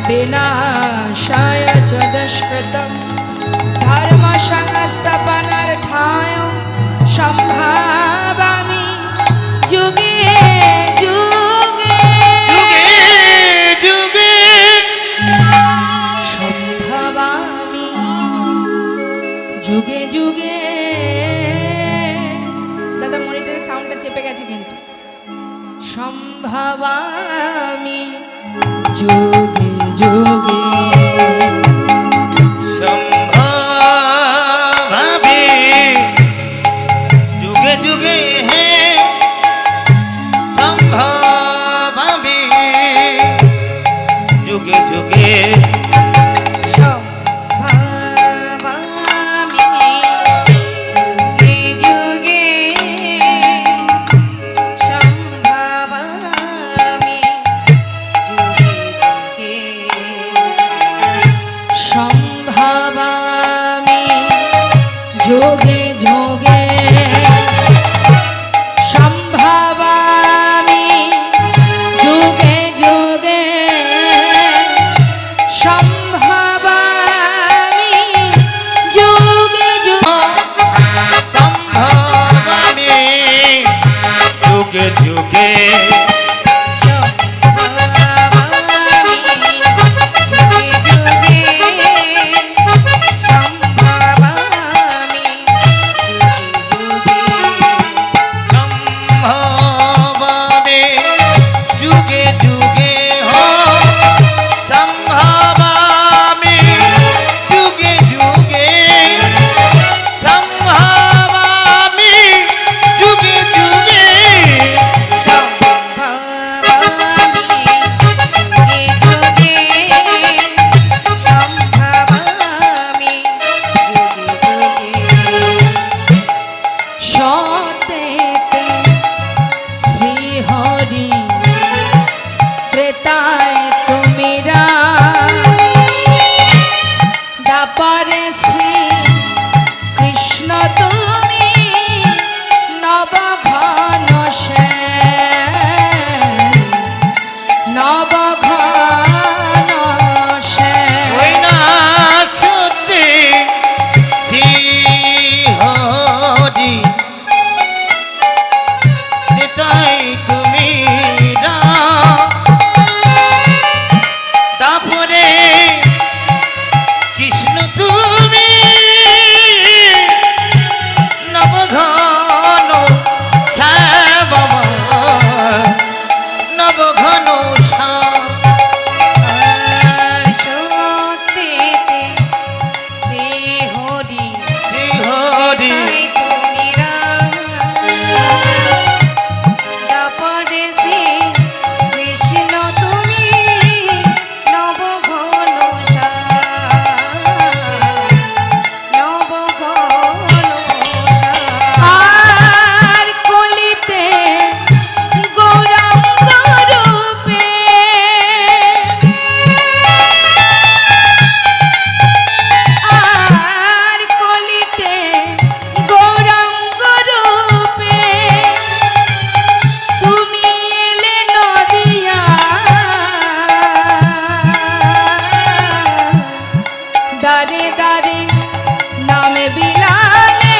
विनाशाय च दुष्कृतं धर्मसंस्थापनार्थाय सम्भावामि युगे সম্ভবামি যুগে যুগে সম্ভবামি যুগে যুগে হে সম্ভবামি যুগে যুগে সম্ভবামি যোগে যোগে সম্ভবামি যোগে যোগে সম্ভবামি যোগে সম্ভবামি যুগে যুগে দারে দারে নামে বিলালে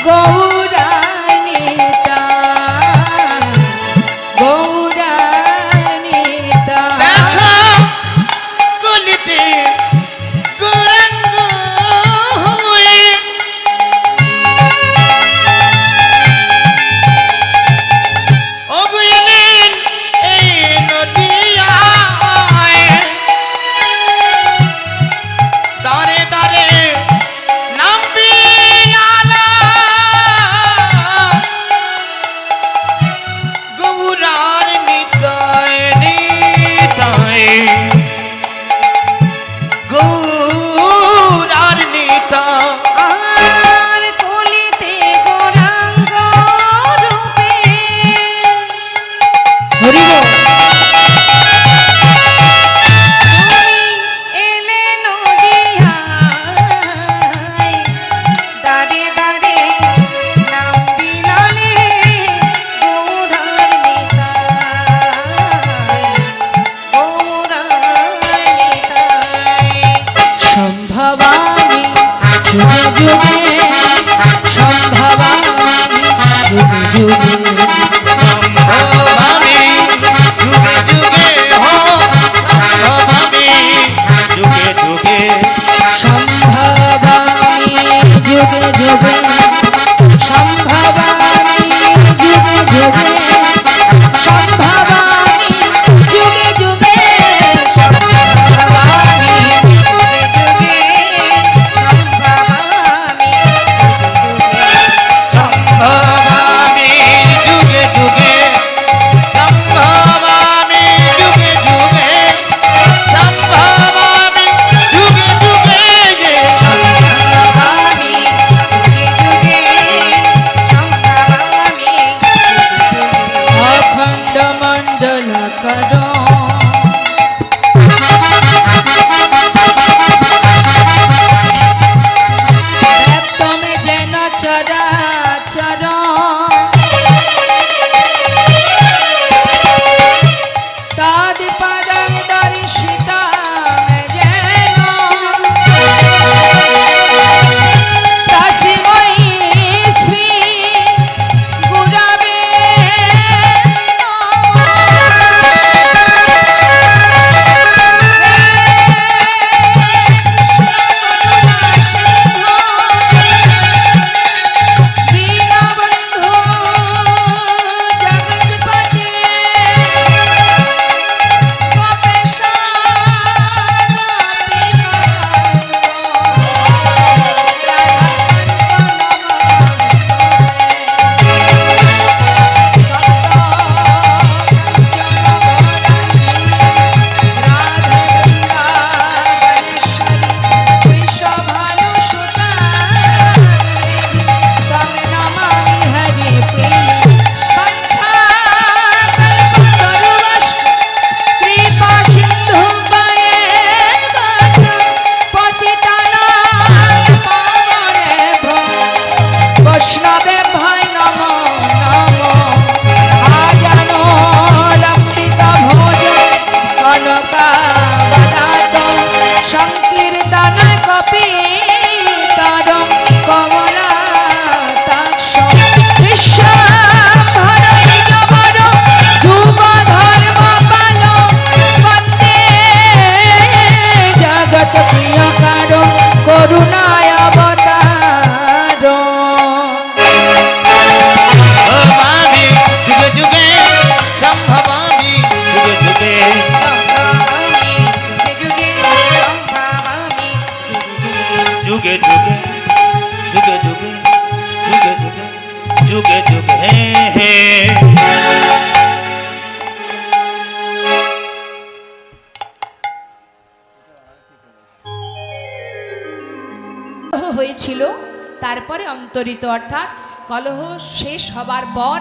গৌরানিতা গৌরানিতা দেখা গলিতে গৌরাঙ্গ হয়ে অগুলেন এই নদিয়ায় দারে দারে নাম বিলালা গৌরার নিতায় নিতায় গৌরার নিতা আর কলিতে গৌরাঙ্গ রূপে হরি বল এলে নদিয়ায় দারে দারে নাম বিলালে গৌরার নিতাই সম্ভবামি যুগে যুগে সম্ভবামি যুগে যুগে সম্ভবামি যুগে যুগে হো সম্ভবামি যুগে যুগে সম্ভবামি যুগে যুগে সম্ভবামি যুগে যুগে তারপরে অন্তরিত, অর্থাৎ কলহ শেষ হবার পর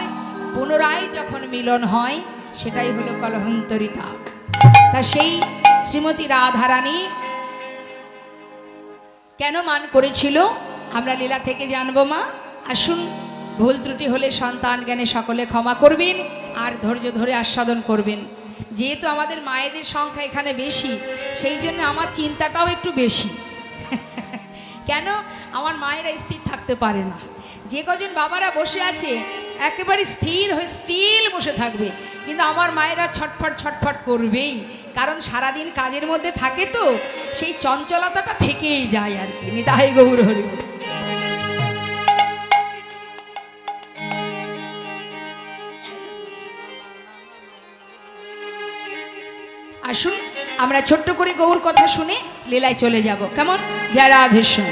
পুনরায় যখন মিলন হয় সেটাই হলো কলহন্তরিতা। তা সেই শ্রীমতী রাধারানী কেন মান করেছিল আমরা লীলা থেকে জানবো মা। আসুন, ভুল ত্রুটি হলে সন্তান জ্ঞানে সকলে ক্ষমা করবেন আর ধৈর্য ধরে আস্বাদন করবেন। যেহেতু আমাদের মায়েদের সংখ্যা এখানে বেশি, সেই জন্য আমার চিন্তাটাও একটু বেশি। কেন আমার মায়েরা স্থির থাকতে পারে না। যে কজন বাবারা বসে আছে একেবারে স্থির হয়ে স্টিল বসে থাকবে, কিন্তু আমার মায়েরা ছটফট ছটফট করবেই, কারণ সারাদিন কাজের মধ্যে থাকে তো সেই চঞ্চলতাটা থেকেই যায় আর কি। নিতাই গৌর হরি। আসুন আমরা ছোট্ট করে গৌর কথা শুনে লীলায় চলে যাব, কেমন? জয় রাধেশ্যাম।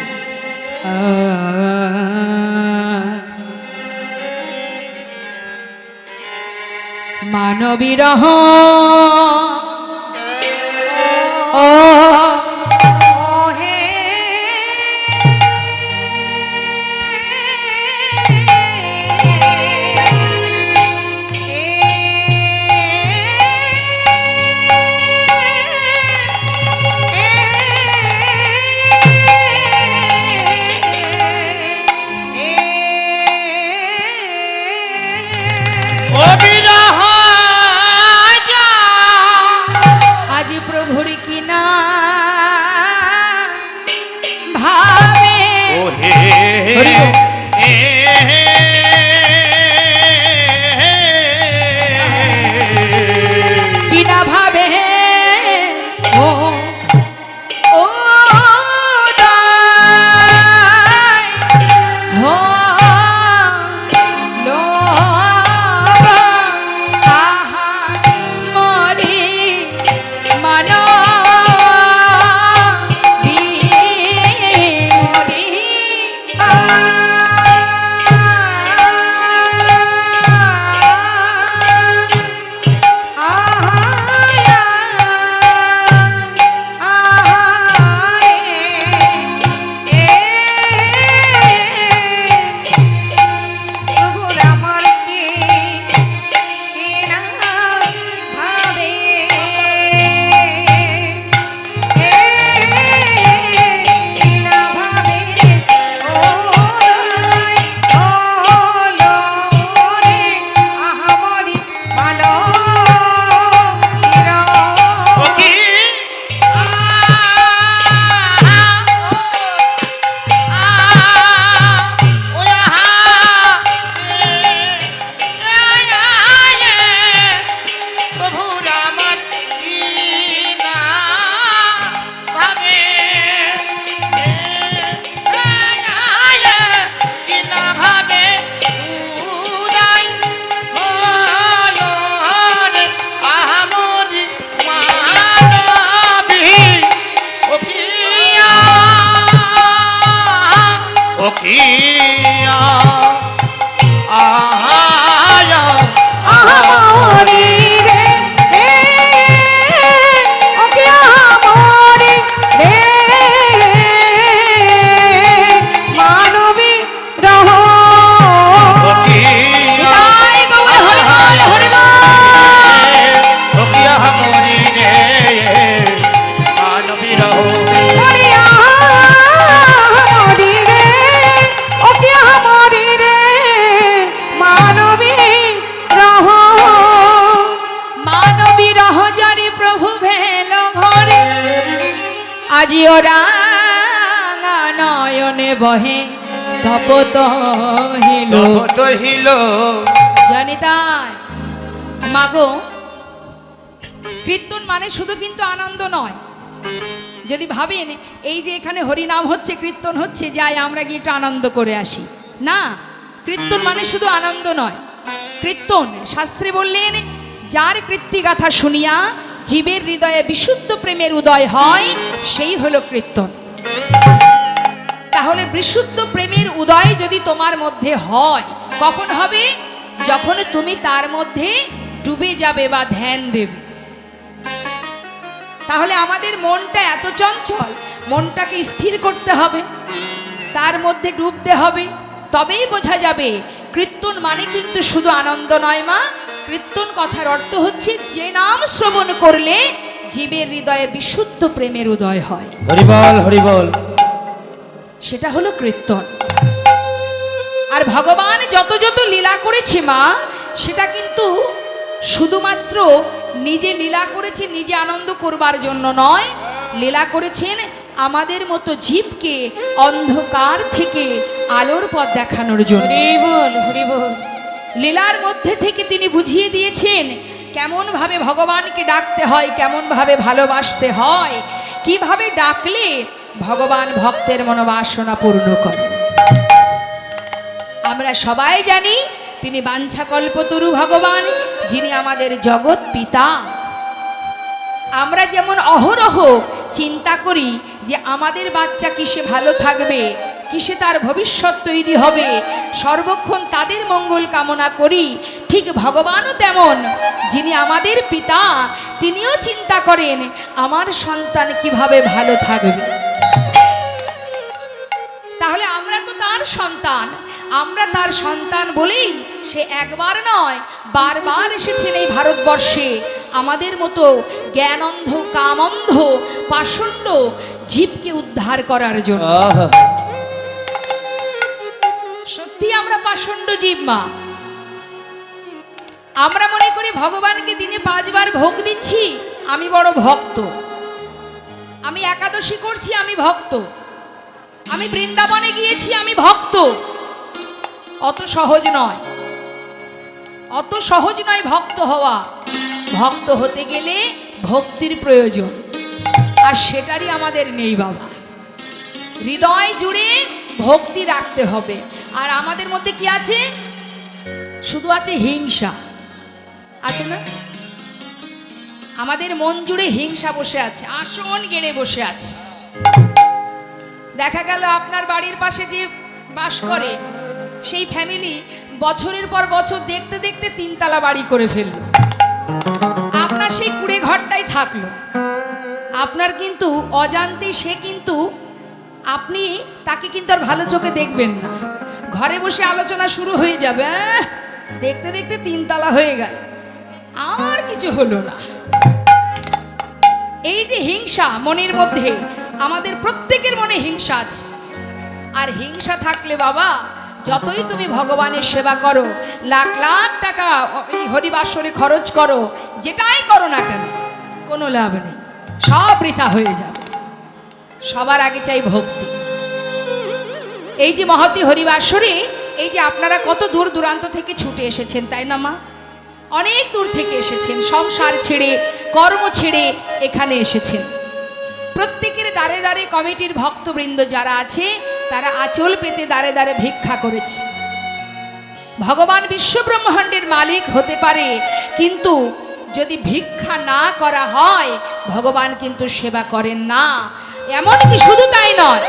মানবীরহ ও হে প্রভুর কিনা ভাবে কিনা ভাবে ও ও হো লো আহা মরি মানো আজিও রাঙা নয়নে বহে তপত হিল জানি তাই মাগো। কীর্তন মানে শুধু কিন্তু আনন্দ নয়। যদি ভাবেন এই যে এখানে হরিনাম হচ্ছে, কীর্তন হচ্ছে, যাই আমরা গিয়ে একটু আনন্দ করে আসি, না, কীর্তন মানে শুধু আনন্দ নয়। কীর্তন শাস্ত্রে বললেন, যার কীর্তিগাথা শুনিয়া জীবের হৃদয়ে বিশুদ্ধ প্রেমের উদয় হয়, সেই হলো কীর্তন। তাহলে বিশুদ্ধ প্রেমের উদয় যদি তোমার মধ্যে হয়, কখন হবে? যখন তুমি তার মধ্যে ডুবে যাবে বা ধ্যান দেবে। তাহলে আমাদের মনটা এত চঞ্চল, মনটাকে স্থির করতে হবে। তার মধ্যে ডুবতে হবে, তবেই বোঝা যাবে। কীর্তন মানে কিন্তু শুধু আনন্দ নয় মা, কীর্তন কথার অর্থ হচ্ছে যে নাম শ্রবণ করলে জীবের হৃদয়ে বিশুদ্ধ প্রেমের উদয় হয়, হরিবল হরিবল। সেটা হলো কীর্তন। আর ভগবান যত যত লীলা করেছে মা, সেটা কিন্তু শুধুমাত্র নিজে লীলা করেছে নিজে আনন্দ করবার জন্য নয়, লীলা করেছেন আমাদের মতো জীবকে অন্ধকার থেকে আলোর পথ দেখানোর জন্য। হরিবল হরিবল। লীলার মধ্যে থেকে তিনি বুঝিয়ে দিয়েছেন কেমন ভাবে ভগবানকে ডাকতে হয়, কেমন ভাবে ভালোবাসতে হয়, কিভাবে ডাকলে ভগবান ভক্তের মনোবাসনা পূর্ণ করেন। আমরা সবাই জানি তিনি বাঞ্ছাকল্পতরু ভগবান, যিনি আমাদের জগৎ পিতা। আমরা যেমন অহরহ চিন্তা করি যে আমাদের বাচ্চা কিসে ভালো থাকবে, কিসে তার ভবিষ্যৎ তৈরি হবে, সর্বক্ষণ তাদের মঙ্গল কামনা করি, ঠিক ভগবানও তেমন, যিনি আমাদের পিতা, তিনিও চিন্তা করেন আমার সন্তান কিভাবে ভালো থাকবে। তাহলে আমরা তো তার সন্তান, আমরা তার সন্তান বলেই সে একবার নয় বারবার এসেছেন এই ভারতবর্ষে আমাদের মতো জ্ঞানন্ধ কামন্ধ পাষণ্ড জীবকে উদ্ধার করার জন্য। আহা, সত্যি আমরা পাষণ্ড জীব মা। আমরা মনে করি ভগবানকে দিনে 5 বার ভোগ দিচ্ছি, আমি বড় ভক্ত, আমি একাদশী করছি, আমি ভক্ত, আমি বৃন্দাবনে গিয়েছি, আমি ভক্ত। অত সহজ নয়, অত সহজ নয় ভক্ত হওয়া। ভক্ত হতে গেলে ভক্তির প্রয়োজন, আর সেটারই আমাদের নেই বাবা। হৃদয় জুড়ে ভক্তি রাখতে হবে। আর আমাদের মধ্যে কি আছে? শুধু আছে হিংসা, আছে না? আমাদের মন জুড়ে হিংসা বসে আছে, আসন গেড়ে বসে আছে। দেখা গেল আপনার বাড়ির পাশে যে বাস করে সেই ফ্যামিলি বছরের পর বছর দেখতে দেখতে 3 তলা বাড়ি করে ফেললো, আপনার সেই কুড়ে ঘরটাই থাকলো। আপনার কিন্তু অজান্তে সে কিন্তু আপনি তাকে কিন্তু আর ভালো চোখে দেখবেন না। ঘরে বসে আলোচনা শুরু হয়ে যাবে, দেখতে দেখতে 3 তলা হয়ে গেল, আমার কিছু হলো না। এই যে হিংসা মনের মধ্যে, আমাদের প্রত্যেকের মনে হিংসা আছে। আর হিংসা থাকলে বাবা যতই তুমি ভগবানের সেবা করো, লাখ লাখ টাকা এই হরিবাসরে খরচ করো, যেটাই করো না কেন, কোনো লাভ নেই, সব বৃথা হয়ে যাবে। সবার আগে চাই ভক্তি। এই যে মহতী হরিবাসরে, এই যে আপনারা কত দূর দূরান্ত থেকে ছুটে এসেছেন, তাই না মা? অনেক দূর থেকে এসেছেন, সংসার ছেড়ে কর্ম ছেড়ে এখানে এসেছেন। প্রত্যেকের দ্বারে দ্বারে কমিটির ভক্তবৃন্দ যারা আছে তারা আঁচল পেতে দ্বারে দ্বারে ভিক্ষা করেছে। ভগবান বিশ্বব্রহ্মাণ্ডের মালিক হতে পারে, কিন্তু যদি ভিক্ষা না করা হয় ভগবান কিন্তু সেবা করেন না। এমনকি শুধু তাই নয়,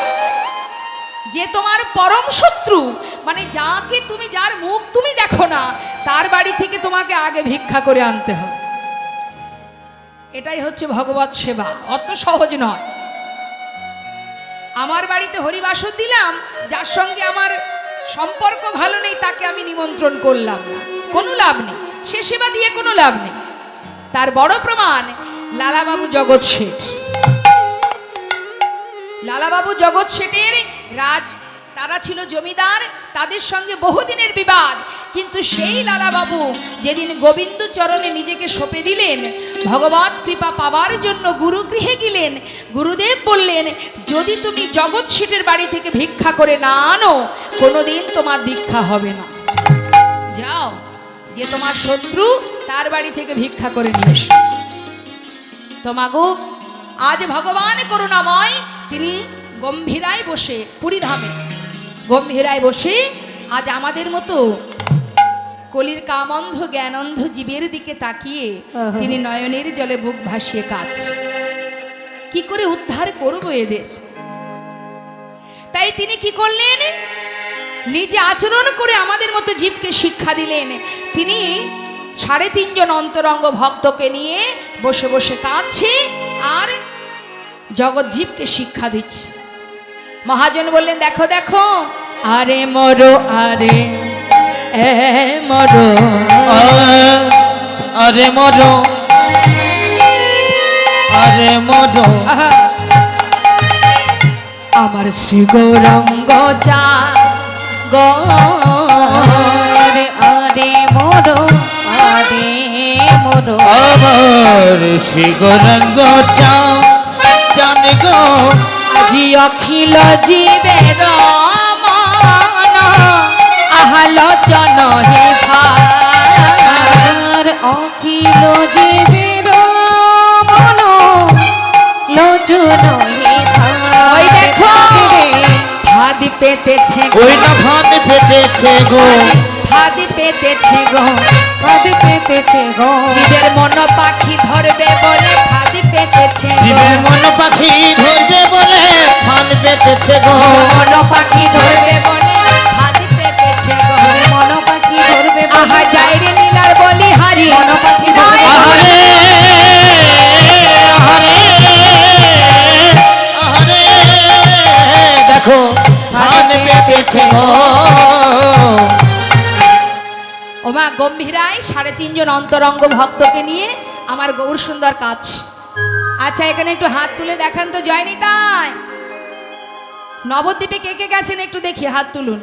যে তোমার পরম শত্রু, মানে যাকে তুমি, যার মুখ তুমি দেখো না, তার বাড়ি থেকে তোমাকে আগে ভিক্ষা করে আনতে হবে। এটাই হচ্ছে ভগবত সেবা, অত সহজ নয়। আমার বাড়িতে হরিবাসর দিলাম, যার সঙ্গে আমার সম্পর্ক ভালো নেই তাকে আমি নিমন্ত্রণ করলাম না, কোনো লাভ নেই, সে সেবা দিয়ে কোনো লাভ নেই। তার বড় প্রমাণ লালাবাবু জগৎ শেঠ। লালাবাবু জগৎ শেঠের তারা ছিল জমিদার, তাদের সঙ্গে বহুদিনের বিবাদ, কিন্তু সেই লালাবাবু যেদিন গোবিন্দ চরণে নিজেকে সঁপে দিলেন, ভগবত কৃপা পাওয়ার জন্য গুরুগৃহে গেলেন, গুরুদেব বললেন যদি তুমি জগৎ শেঠের বাড়ি থেকে ভিক্ষা করে না আনো কোনোদিন তোমার দীক্ষা হবে না। যাও, যে তোমার শত্রু তার বাড়ি থেকে ভিক্ষা করে নিয়ে এসো। তোমাগো আজ ভগবান করুণাময়, তিনি গম্ভীরায় বসে, পুরীধামে গম্ভীরায় বসে আজ আমাদের মতো কলির কামন্ধ জ্ঞানন্ধ জীবের দিকে তাকিয়ে তিনি নয়নের জলে বুক ভাসিয়ে কাঁদছে। কি করে উদ্ধার করবো এদের? তাই তিনি কি করলেন? নিজে আচরণ করে আমাদের মতো জীবকে শিক্ষা দিলেন। তিনি 3.5 জন অন্তরঙ্গ ভক্তকে নিয়ে বসে বসে কাঁদছে আর জগৎ জীবকে শিক্ষা দিচ্ছে। মহাজন বললেন দেখো দেখো, আরে মরো আরে এ মরো, আরে মরো, আরে মরো, আহা। আমার শ্রী গৌরঙ্গ চা গো, আরে আরে মোরো, আরে মোরো, আমার শিগরঙ্গ চাও চাঁদ গো, আজি অখিল জীবের মন আলোচন হে আর অখিল জীবের মন লোচন হে ওই দেখো ফাঁদ পেতেছে গো, ওই না ফাঁদ পেতেছে গো, ফাঁদ পেতেছে গো, পদ পেতেছে গো, জীবের মন পাখি ধরবে বলে ফাঁদ পেতেছে গো, জীবের মন পাখি ধরবে বলে ফাঁদ পেতেছে গো, মন পাখি ধরবে বলে ফাঁদ পেতেছে গো, মন পাখি ধরবে আহা যাই রে নীলার বলি হারি, মন পাখি ধরবে আহারে আহারে আহারে, দেখো ফাঁদ পেতেছে গো। ওমা গম্ভীরায় 3.5 জন অন্তরঙ্গ ভক্তকে নিয়ে আমার গৌর সুন্দর কাজ। আচ্ছা এখানে একটু হাত তুলে দেখান তো জয়নি তাই নবদ্বীপে কে কে গেছেন একটু দেখি হাত তুলুন।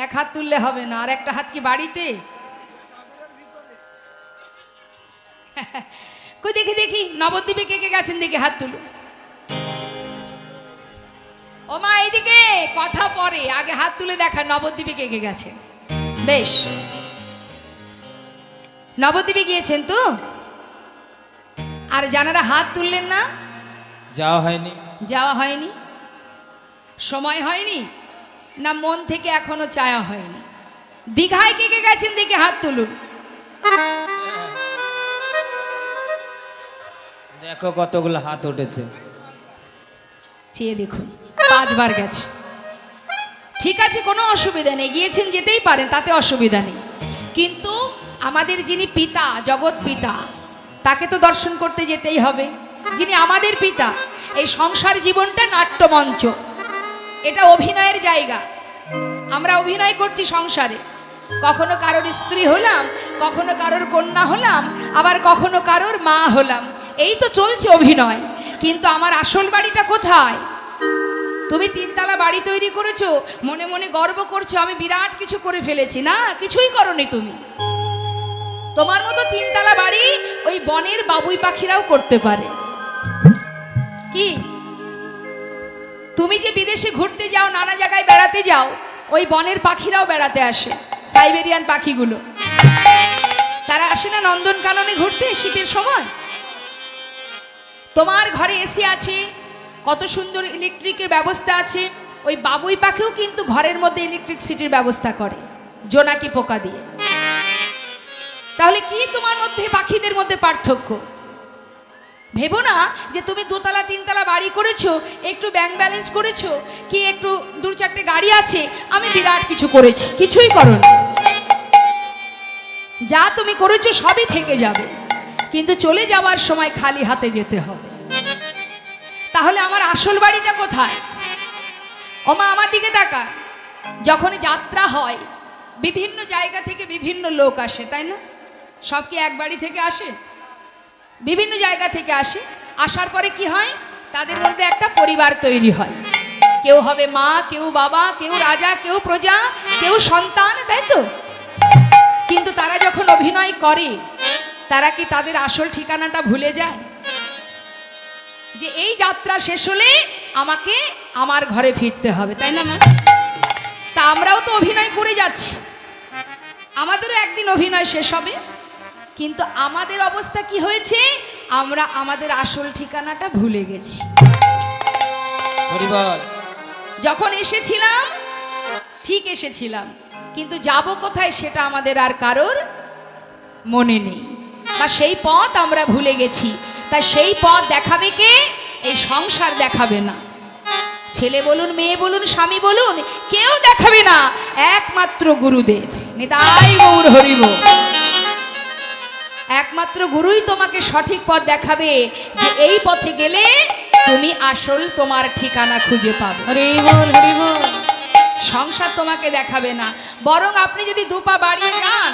এক হাত তুললে হবে না, আর একটা হাত কি বাড়িতে? কই দেখি দেখি নবদ্বীপে কে কে গেছেন দেখি হাত তুলুন। ও মা এইদিকে কথা পরে, আগে হাত তুলে দেখা নবদ্বীপে কে কে গেছেন। বেশ, নবদ্বীপে গিয়েছেন তো? আর যারা হাত তুললেন না যাওয়া হয়নি, যাওয়া হয়নি, সময় হয়নি, না মন থেকে এখনো চাওয়া হয়নি? দীঘায় কে কে গেছেন দেখে হাত তুলুন। দেখো কতগুলো হাত উঠেছে, চেয়ে দেখুন 5 বার গেছে। ঠিক আছে, কোনো অসুবিধা নেই, গিয়েছেন যেতেই পারেন, তাতে অসুবিধা নেই। কিন্তু আমাদের যিনি পিতা, জগৎ পিতা, তাকে তো দর্শন করতে যেতেই হবে। যিনি আমাদের পিতা, এই সংসার জীবনটা নাট্যমঞ্চ, এটা অভিনয়ের জায়গা। আমরা অভিনয় করছি সংসারে, কখনো কারোর স্ত্রী হলাম, কখনো কারোর কন্যা হলাম, আবার কখনো কারোর মা হলাম, এই তো চলছে অভিনয়। কিন্তু আমার আসল বাড়িটা কোথায়? তুমি 3 তলা বাড়ি তৈরি করেছো, মনে মনে গর্ব করছো আমি বিরাট কিছু করে ফেলেছি। না, কিছুই করনি তুমি। তোমার মতো 3 তলা বাড়ি ওই বনের বাবুই পাখিরাও করতে পারে। কি তুমি যে বিদেশে ঘুরতে যাও, নানা জায়গায় বেড়াতে যাও, ওই বনের পাখিরাও বেড়াতে আসে, সাইবেরিয়ান পাখিগুলো। তারা আসে না নন্দনকাননে ঘুরতে শীতের সময়? তোমার ঘরে এসি আছে, কত সুন্দর ইলেকট্রিকের ব্যবস্থা আছে, ওই বাবুই পাখিও কিন্তু ঘরের মধ্যে ইলেকট্রিসিটির ব্যবস্থা করে জোনাকি পোকা দিয়ে। তাহলে কি তোমার মধ্যে পাখিদের মধ্যে পার্থক্য? ভেবো না যে তুমি 2 তলা 3 তলা বাড়ি করেছো, একটু ব্যাংক ব্যালেন্স করেছো, কি একটু 2-4টে গাড়ি আছে, আমি বিরাট কিছু করেছি। কিছুই করো না। যা তুমি করেছো সবই থেকে যাবে, কিন্তু চলে যাওয়ার সময় খালি হাতে যেতে হবে। তাহলে আমার আসল বাড়িটা কোথায়? ওমা আমার দিকে তাকা। যখন যাত্রা হয়, বিভিন্ন জায়গা থেকে বিভিন্ন লোক আসে, তাই না? সব কি এক বাড়ি থেকে আসে? বিভিন্ন জায়গা থেকে আসে। আসার পরে কি হয়? তাদের মধ্যে একটা পরিবার তৈরি হয়। কেউ হবে মা, কেউ বাবা, কেউ রাজা, কেউ প্রজা, কেউ সন্তান, তাই তো? কিন্তু তারা যখন অভিনয় করে, তারা কি তাদের আসল ঠিকানাটা ভুলে যায়? যে এই যাত্রা শেষ হলে আমাকে আমার ঘরে ফিরতে হবে, তাই না মা? তা আমরাও তো অভিনয় করে যাচ্ছি, আমাদেরও একদিন অভিনয় শেষ হবে। কিন্তু আমাদের অবস্থা কি হয়েছে? আমরা আমাদের আসল ঠিকানাটা ভুলে গেছি। যখন এসেছিলাম ঠিক এসেছিলাম, কিন্তু যাব কোথায় সেটা আমাদের আর কারোর মনে নেই, বা সেই পথ আমরা ভুলে গেছি। তাই সেই পথ দেখাবে কে? এই সংসার দেখাবে না। ছেলে বলুন, মেয়ে বলুন, স্বামী বলুন, কেউ দেখাবে না, একমাত্র গুরুদেব। নিতাই গৌর হরি বল। একমাত্র গুরুই তোমাকে সঠিক পথ দেখাবে, যে এই পথে গেলে তুমি আসল তোমার ঠিকানা খুঁজে পাবে। হরি বল হরি বল। সংসার তোমাকে দেখাবে না, বরং আপনি যদি দুপা বাড়িয়ে যান,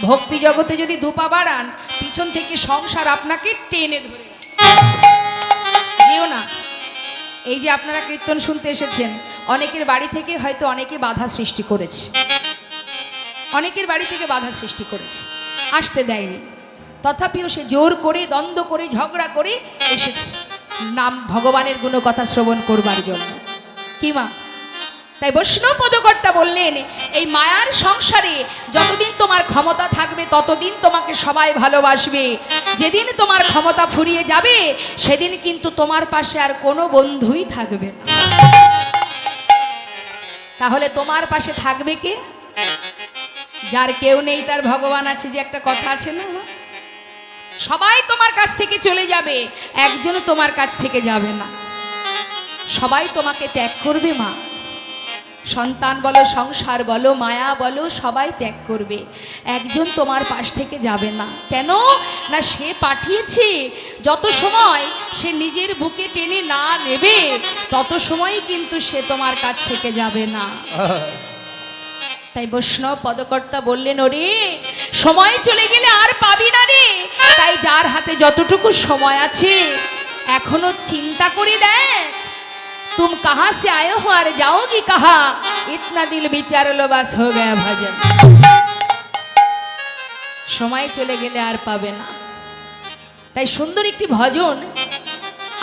ভক্তি জগতে যদি দুপা বাড়ান, পিছন থেকে সংসার আপনাকে টেনে ধরে যেও না। এই যে আপনারা কীর্তন শুনতে এসেছেন, অনেকের বাড়ি থেকে হয়তো অনেকে বাধা সৃষ্টি করেছে, অনেকের বাড়ি থেকে বাধা সৃষ্টি করেছে, আসতে দেয়নি, তথাপিও সে জোর করে, দ্বন্দ্ব করে, ঝগড়া করে এসেছে নাম ভগবানের গুণকথা শ্রবণ করবার জন্য। কি মা? তাই বৈষ্ণব পদকর্তা বললেন, এই মায়ার সংসারে যতদিন তোমার ক্ষমতা থাকবে ততদিন তোমাকে সবাই ভালোবাসবে। যেদিন তোমার ক্ষমতা ফুরিয়ে যাবে সেদিন কিন্তু তোমার পাশে আর কোনো বন্ধুই থাকবে না। তাহলে তোমার পাশে থাকবে কে? যার কেউ নেই তার ভগবান আছে, যে একটা কথা আছে না, সবাই তোমার কাছ থেকে চলে যাবে, একজনও তোমার কাছ থেকে যাবে না। সবাই তোমাকে ত্যাগ করবে মা, সন্তান বলো, সংসার বলো, মায়া বলো, সবাই ত্যাগ করবে, একজন তোমার পাশ থেকে যাবে না। কেন না, সে পাঠিয়েছে, যত সময় সে নিজের বুকে টেনে না নেবে তত সময় কিন্তু সে তোমার কাছ থেকে যাবে না। তাই বৈষ্ণব পদকর্তা বললেন, ওরে সময় চলে গেলে আর পাবি না রে। তাই যার হাতে যতটুকু সময় আছে এখনো চিন্তা করে দেখ, तुम कहाँ से आए हो और जाओगी कहाँ, इतना दिल विचार लो बस हो गया भजन। সময় চলে গেলে আর পাবে না। তাই সুন্দর একটি ভজন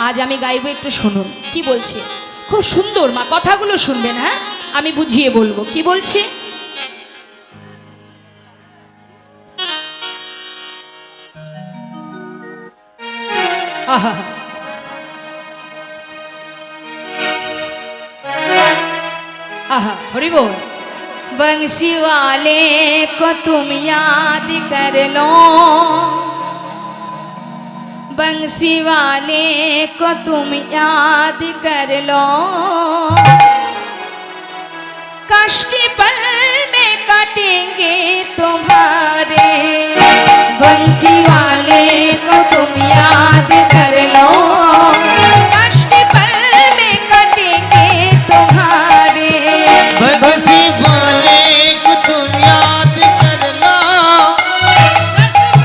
আজ আমি গাইবো, একটু শুনুন কি বলছে। খুব সুন্দর মা, কথাগুলো শুনবেন, হ্যাঁ আমি বুঝিয়ে বলবো কি বলছে। আহা, आहा हरि बोल। बंसी वाले को तुम याद कर लो, बंसी वाले को तुम याद कर लो, कष्ट पल में कटेंगे तुम्हारे, बंसी वाले को तुम याद कर लो, कष्ट पल में कटेंगे तुम्हारे, बंसी वाले को तुम याद कर लो,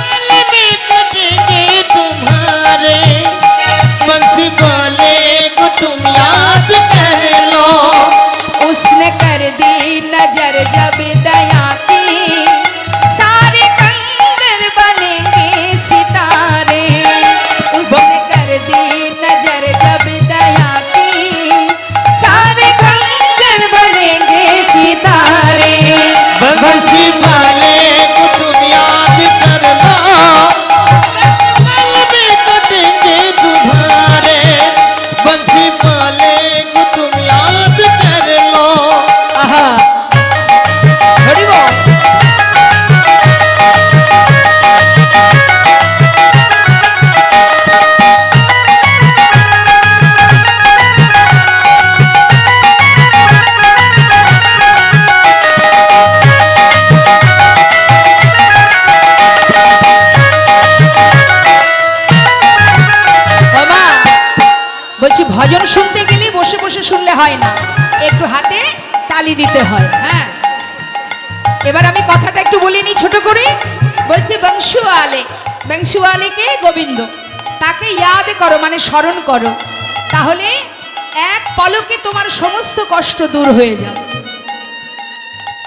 पल में कटेंगे तुम्हारे, बंसी वाले को तुम याद कर लो। उसने कर दी नजर जब दया की, सारे कंकर बनेंगे सितारे, उसने कर दी नजर जब दया की, सारे कंकर बनेंगे सितारे, बंसी वाले को तुम याद कर लो, पल में कटेंगे तुम्हारे, बंसी वाले को तुम याद कर लो। आहा हरि बोल। বাবা, বলছি ভজন শুনতে গেলে বসে বসে শুনলে হয় না, একটু হাতে তালি দিতে হয়। হ্যাঁ, এবার আমি কথাটা একটু বলে নিই ছোট করে। বলছে বংশীওয়ালে, বংশীওয়ালে কে? গোবিন্দ। তাকে ইয়াদ করো মানে স্মরণ করো, তাহলে এক পলকে তোমার সমস্ত কষ্ট দূর হয়ে যাবে।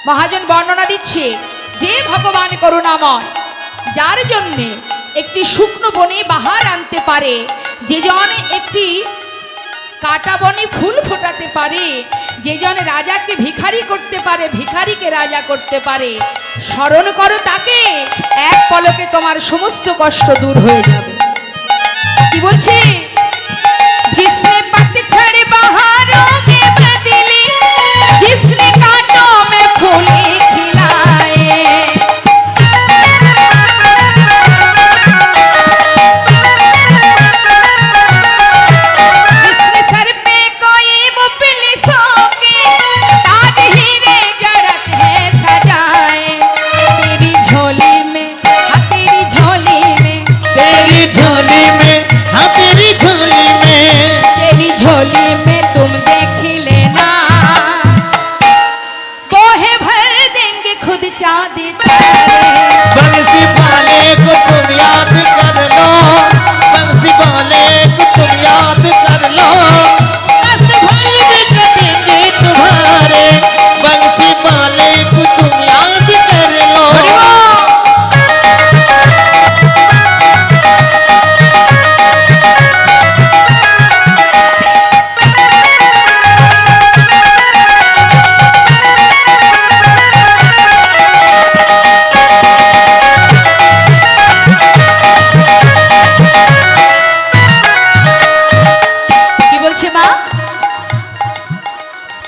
মহাজন বর্ণনা দিচ্ছে, যে ভগবান করুণাময়, যার জন্যে একটি শুকনো বনে বাহার আনতে পারে, যে জন একটি কাটা বনে ফুল ফোটাতে পারে, যে জন রাজাকে ভিখারি করতে পারে, ভিখারিকে রাজা করতে পারে, স্মরণ করো তাকে, এক পলকে তোমার সমস্ত কষ্ট দূর হয়ে যাবে। কি বলছে? जिसने पतझड़ बहारों में बदली, जिसने कांटों में फूले खिलाए, जिसने सर पे कोई मुफलिसों के ताज हीरे जड़त है सजाए, तेरी झोली में, हाँ तेरी झोली में, तेरी झोली में, हाँ तेरी झोली में,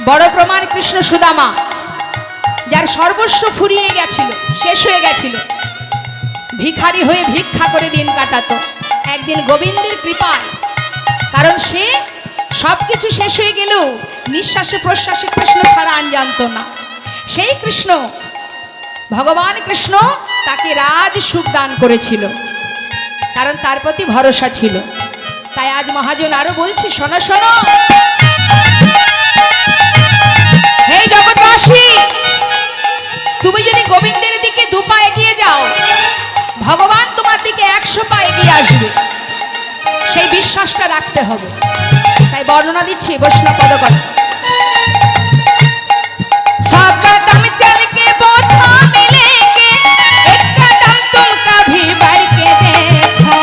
বড় প্রমাণ কৃষ্ণ সুদামা, যার সর্বস্ব ফুরিয়ে গেছিল, শেষ হয়ে গেছিল, ভিখারি হয়ে ভিক্ষা করে দিন কাটাতো। একদিন গোবিন্দের কৃপায়, কারণ সে সবকিছু শেষ হয়ে গেলেও নিঃশ্বাসে প্রশ্বাসে কৃষ্ণ ছাড়া আন জানত না, সেই কৃষ্ণ, ভগবান কৃষ্ণ তাকে রাজ সুখ দান করেছিল, কারণ তার প্রতি ভরসা ছিল। তাই আজ মহাজন আরো বলছি, শোনো শোনো হে জগৎবাসী, তুমি যদি গোবিন্দের দিকে 2 পা এগিয়ে যাও, ভগবান তোমার দিকে 100 পা এগিয়ে আসবে, সেই বিশ্বাসটা রাখতে হবে। তাই বর্ণনা দিচ্ছি বৈষ্ণব পদকথা। सब कदम चल के वो थाम लेंगे, एक कदम तुम कभी बढ़ के देखो।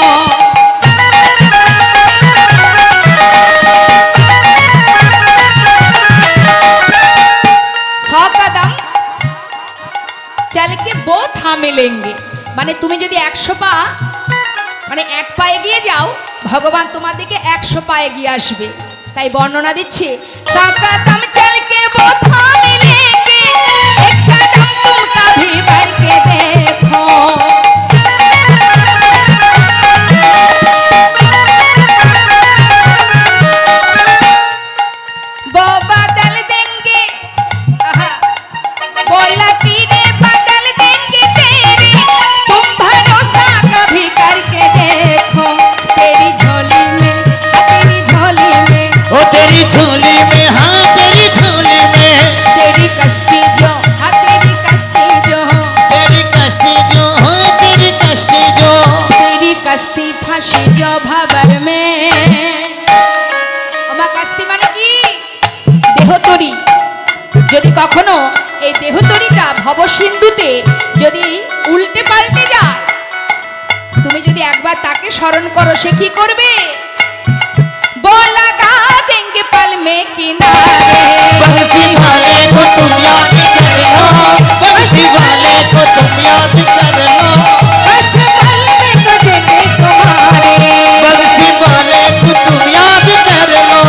100 कदम चल के वो थाम लेंगे, মানে তুমি যদি 100 পা, মানে 1 পা এগিয়ে যাও, ভগবান তোমার দিকে 100 পা এগিয়ে আসবে। তাই বর্ণনা দিচ্ছি, सब कदम चल के वो थाम लेंगे, एक कदम तुम कभी बढ़ के देखो। वो बदल देंगे, वो लकीरें बदल देंगे तेरी, तुम भरोसा कभी करके देखो। तेरी झोली में, तेरी झोली में, ओ तेरी झोली में, हाँ तेरी झोली में, तेरी कश्ती जो, हाँ तेरी कश्ती जो, तेरी कश्ती जो, हाँ तेरी कश्ती जो, तेरी कश्ती फांसी जो भंवर में। আমার কাস্তি মানে কি? দেহতরি। যদি কখনো এই দেহতরিটা ভবসিন্ধুতে যদি উল্টে পাল্টে যায়, তুমি যদি একবার তাকে স্মরণ করো, সে কি করবে? बोला देंगे पल में किनारे, बंसी वाले को तुम याद कर लो, बंसी वाले को तुम याद कर लो, कष्ट पल में कटेंगे तुम्हारे। बंसी वाले को तुम याद कर लो।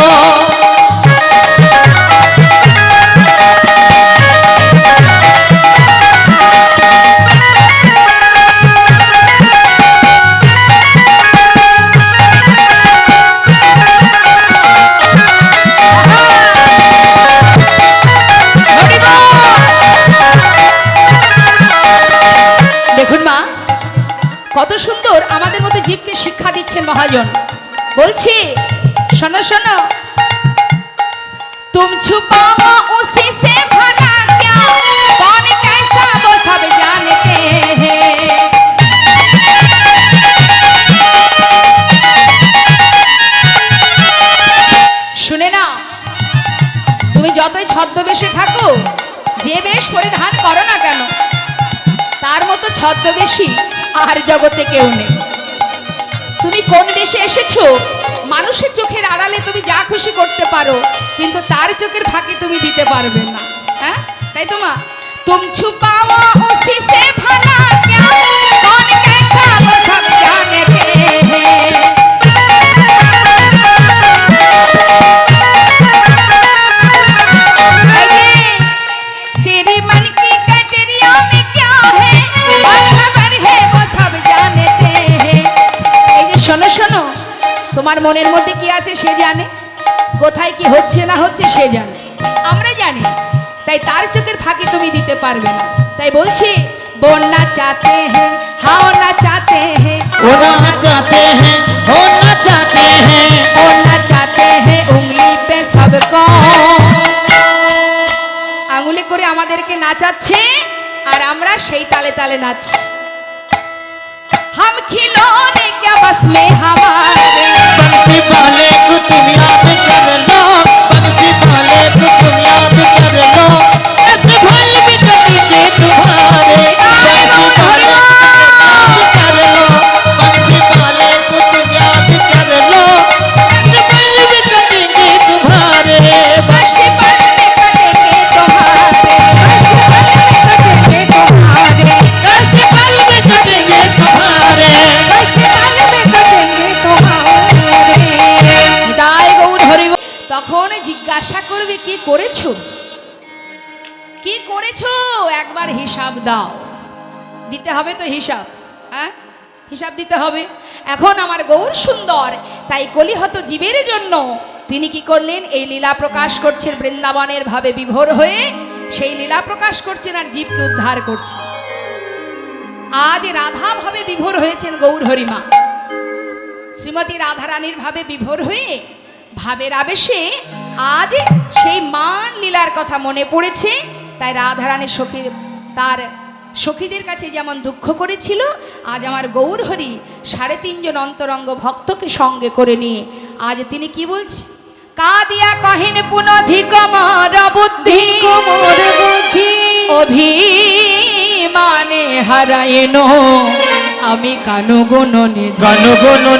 দেখুন মা, কত সুন্দর আমাদের মতো জীবকে শিক্ষা দিচ্ছেন মহাজন। বলছি শোনো শোনো, तुम छुपाओ उसी से भला क्या, कौन कैसा वो सब जानते हैं। শুনে না, তুমি যতই ছদ্মবেশে থাকো, যে বেশ পরিধান করো না কেন, তার মতো ছদ্মবেশী আর জগতে কেউ নেই। তুমি কোন বেশে এসেছো, মানুষের চোখের আড়ালে তুমি যা খুশি করতে পারো, কিন্তু তার চোখের ফাঁকি তুমি দিতে পারবে না। হ্যাঁ, তাই তো মা, तुम छुपाओ उसी से भला क्या, कौन कैसा वो सब जानते हैं। तेरी मन की कटरियों में क्या है, और खबर है वो सब जानते हैं। এই যে শোনো শোনো, তোমার মনের মধ্যে কি আছে সে জানে, কোথায় কি হচ্ছে না হচ্ছে সে জানে, আমরা জানি। তাই তার চোখের ফাঁকি তুমি দিতে পারবে না। তাই বলছি, बोलना चाहते हैं, हाँ ना चाहते हैं, होना चाहते हैं, होना चाहते हैं, बोलना चाहते हैं उंगली पे सबको। আঙুলে করে আমাদেরকে নাচাচ্ছে, আর আমরা সেই তালে তালে নাচছি। हम खिलौने क्या बस में हमारे, बंसी वाले को तुम याद कर लो, बंसी वाले को तुम याद कर लो, ऐसे फल भी कटेंगे तुम्हारे, बंसी वाले को याद कर लो, बंसी वाले को तुम याद कर लो, ऐसे फल भी कटेंगे तुम्हारे, कष्ट पल में कटेंगे तुम्हारे, कष्ट पल में कटेंगे तुम्हारे। कष्ट पल में कटेंगे तुम्हारे, कष्ट पल में कटेंगे तुम्हारे। করেছো? কি করেছো একবার হিসাব দাও। দিতে হবে তো হিসাব, হ্যাঁ হিসাব দিতে হবে। এখন আমার গৌর সুন্দর তাই কলিহত জীবের জন্য তিনি কি করলেন, এই লীলা প্রকাশ করছেন, বৃন্দাবনের ভাবে বিভোর হয়ে সেই লীলা প্রকাশ করছেন আর জীবকে উদ্ধার করছেন। আজ রাধা ভাবে বিভোর হয়েছেন গৌর হরিমা, শ্রীমতী রাধারানীর ভাবে বিভোর হয়ে ভাবের আবেশে আজ সেই মান লীলার কথা মনে পড়েছে। তাই রাধারানী সখী তার সখীদের কাছে যেমন দুঃখ করেছিল, আজ আমার গৌর হরি 3.5 জন অন্তরঙ্গ ভক্তকে সঙ্গে করে নিয়ে আজ তিনি কি বলছে, কাদিয়া কহিন পুনধিক মর বুদ্ধি অভিমানে হারায়েনো আমি কানুগুণ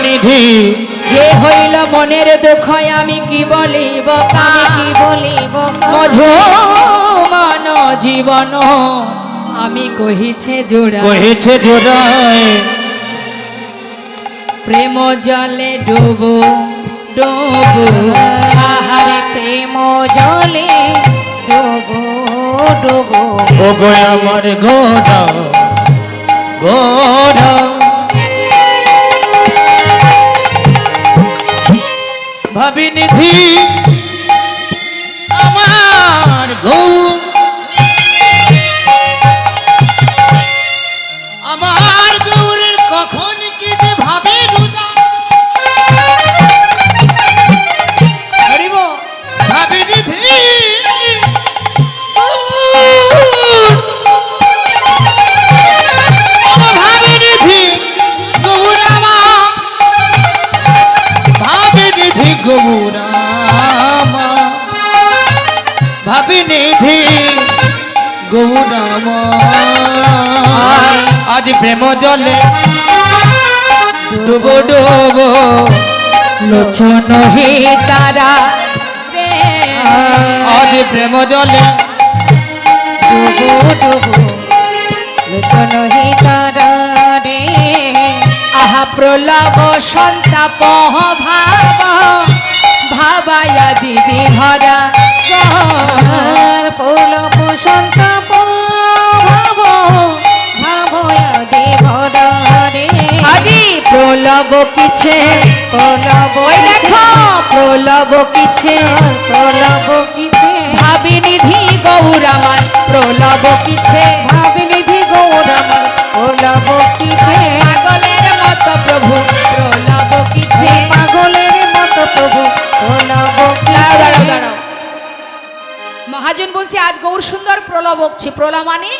নিধি যে হইল মনের দুঃখ আমি কি বলিব মধু মান জীবন আমি কহিছে জোড়ায় প্রেম জলে ডুবো ডুবো আহারে প্রেম জলে ডোবো ডোবো ও গো আমার গোড়া ভাবি নিধি আমার গৌর, আমার গৌরের কখন কি যে ভাবে রুদা হরিব ভাবি নিধি ভাবি নিধি গৌরামা, ভাবি নিধি গৌরামা, ভাবি নিধি গৌরামা, আজ প্রেম জলে ডুবো ডুবো লোচন হে তারা আজ প্রেম জলে ডোবো ডোবো লোচন হি তারা রে আহা প্রলব সন্তাপ ভাব ভাবায়া দিবি ভরা আর পৌলব সন্তাপ ভাব ভাবয়া দেবরা রে আজি প্রলব কিছে পৌলব ওই দেখো প্রলব কিছে প্রলব কিছে ভাবি নিধি গৌরামান প্রলব কিছে ভাবিনিধি গৌরামন পৌলব কিছে পাগলের মতো প্রভু প্রলব কিছে পাগলের মতো প্রভু পৌলব দাঁড়াও দাঁড়াও দাঁড়াও, মহাজন বলছে আজ গৌর সুন্দর প্রলব বকছে। প্রলব মানে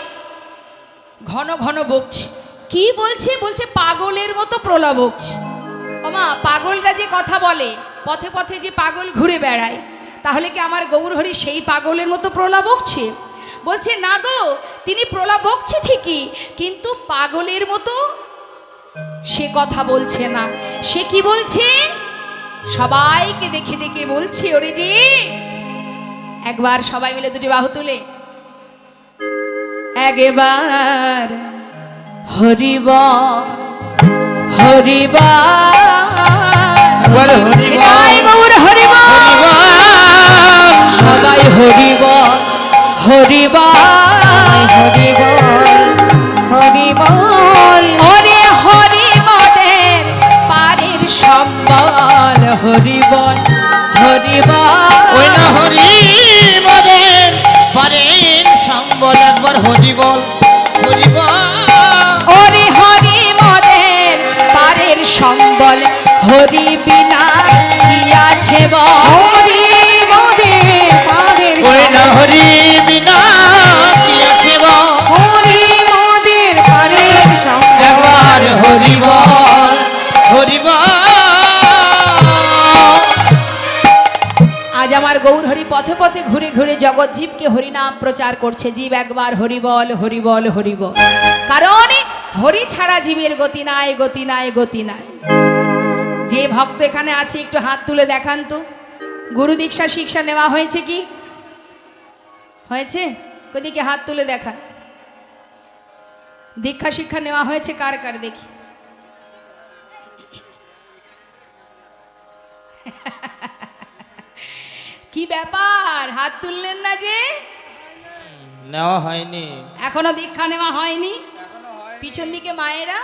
ঘন ঘন বকছে। কি বলছে, বলছে পাগলের মতো প্রলব বকছে। ওমা পাগলরা যে কথা বলে, পথে পথে যে পাগল ঘুরে বেড়ায়, তাহলে কি আমার গৌর হরি সেই পাগলের মতো প্রলব বকছে? বলছে না গো, তিনি প্রলব বকছে ঠিকই, কিন্তু পাগলের মতো সে কথা বলছে না। সে কি বলছে, সবাইকে দেখে দেখে বলছে, ওরে যে একবার সবাই মিলে দুটি বাহু তুলে একবার হরিব হরিব একবার হরিব গৌর হরিব সবাই হরিব হরিব হরিবল হরিবল ওরে হরিবলের পারের সম্বল হরিবল হরিবল ওই না হরি মদের পারেন সম্বল একবার হরি বল ওরে হরি মদের পারের সম্বল হরি বিনা কি আছে বল হরি মোদের পাদের ওই না হরি বিনা কি আছে বল হরি মোদের পাদের একবার হরি বল আজ আমার গৌর হরি পথে পথে ঘুরে ঘুরে জগৎ জীবকে হরিনাম প্রচার করছে। জীব একবার হরিবল হরিবল হরিবল, কারণ হরি ছাড়া জীবের গতি নাই গতি নাই গতি নাই। যে ভক্ত এখানে আছে একটু হাত তুলে দেখান তো, গুরু দীক্ষা শিক্ষা নেওয়া হয়েছে কি হয়েছে? কদিকে হাত তুলে দেখান। দীক্ষা শিক্ষা নেওয়া হয়েছে কার কার দেখি। কি ব্যাপার, হাত তুললেন না যে? নেওয়া হয়নি। এখনো দীক্ষা নেওয়া হয়নি? পিছন দিকে মায়েরা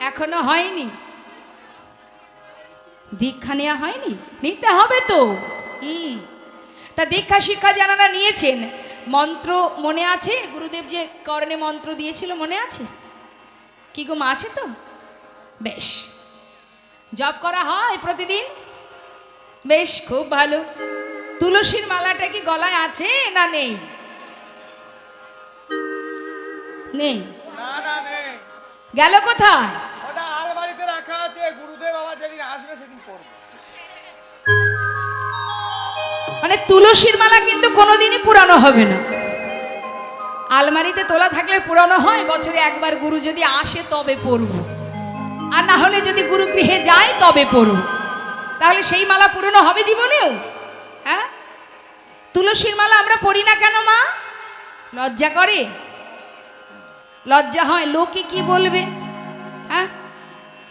এখনো হয়নি, দীক্ষা নেওয়া হয়নি, নিতে হবে তো। তা দীক্ষা শিক্ষা যারা নিয়েছেন, মন্ত্র মনে আছে? গুরুদেব যে কর্ণে মন্ত্র দিয়েছিল মনে আছে? কি গো মা, আছে তো? বেশ, জপ করা হয় প্রতিদিন? বেশ, খুব ভালো। তুলসীর মালাটা কি গলায় আছে না নেই? নেই? না না নেই, গেল কোথায়? ওটা আলমারিতে রাখা আছে, গুরুদেব আবার যেদিন আসবে সেদিন পড়বে। মানে তুলসীর মালা কিন্তু কোনোদিনই পুরানো হবে না। আলমারিতে তোলা থাকলে পুরানো হয়, বছরে একবার গুরু যদি আসে তবে পরব, আর না হলে যদি গুরু গৃহে যায় তবে পরব। তাহলে সেই মালা পুরনো হবে জীবনেও? হ্যাঁ, তুলসীর মালা আমরা পরি না কেন মা? লজ্জা করে? লজ্জা হয়, লোকে কি বলবে? হ্যাঁ,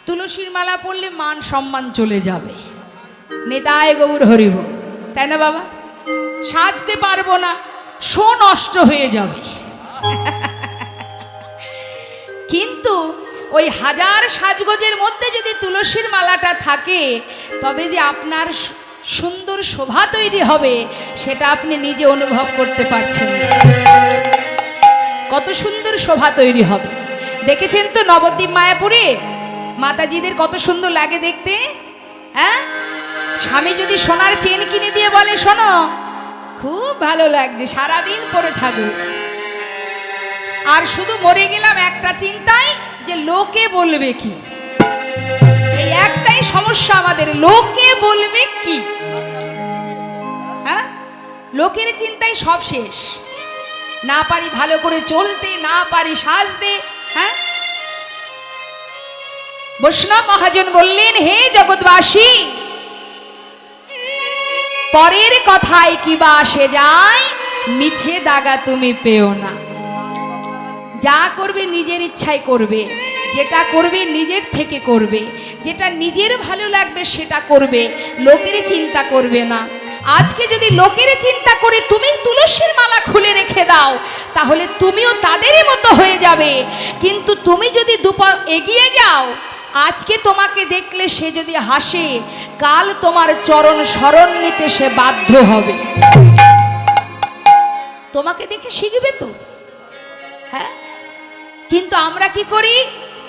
তুলসীর মালা পরলে মান সম্মান চলে যাবে। নেতায় গৌর হরিব, তাই না বাবা? সাজতে পারবো না, শো নষ্ট হয়ে যাবে। কিন্তু ওই হাজার সাজগোজের মধ্যে যদি তুলসীর মালাটা থাকে, তবে যে আপনার সুন্দর শোভা তৈরি হবে সেটা আপনি নিজে অনুভব করতে পারছেন। কত সুন্দর শোভা তৈরি হবে। দেখেছেন তো নবদ্বীপ মায়াপুরে মাতাজিদের কত সুন্দর লাগে দেখতে? হ্যাঁ, স্বামী যদি সোনার চেন কিনে দিয়ে বলে শোনো খুব ভালো লাগছে, সারাদিন পরে থাকো, আর শুধু মরে গেলাম একটা চিন্তায় যে লোকে বলবে কি। এই একটাই সমস্যা আমাদের, লোকে বলবে কি। হ্যাঁ, লোকের চিন্তায় সব শেষ। না পারি ভালো করে চলতে, না পারি সাজতে। হ্যাঁ, বৈষ্ণব মহাজন বললেন, হে জগৎবাসী, পরের কথায় কিবা আসে যায়, মিছে দাগা তুমি পেও না। যা করবে নিজের ইচ্ছায় করবে, যেটা করবে নিজের থেকে করবে, যেটা নিজের ভালো লাগবে সেটা করবে, লোকের চিন্তা করবে না। আজকে যদি লোকের চিন্তা করে তুমি তুলসীর মালা খুলে রেখে দাও, তাহলে তুমিও তাদেরই মতো হয়ে যাবে। কিন্তু তুমি যদি দুপা এগিয়ে যাও, আজকে তোমাকে দেখলে সে যদি হাসে, কাল তোমার চরণ শরণ নিতে সে বাধ্য হবে। তোমাকে দেখে শিখবে তো। হ্যাঁ, কিন্তু আমরা কি করি?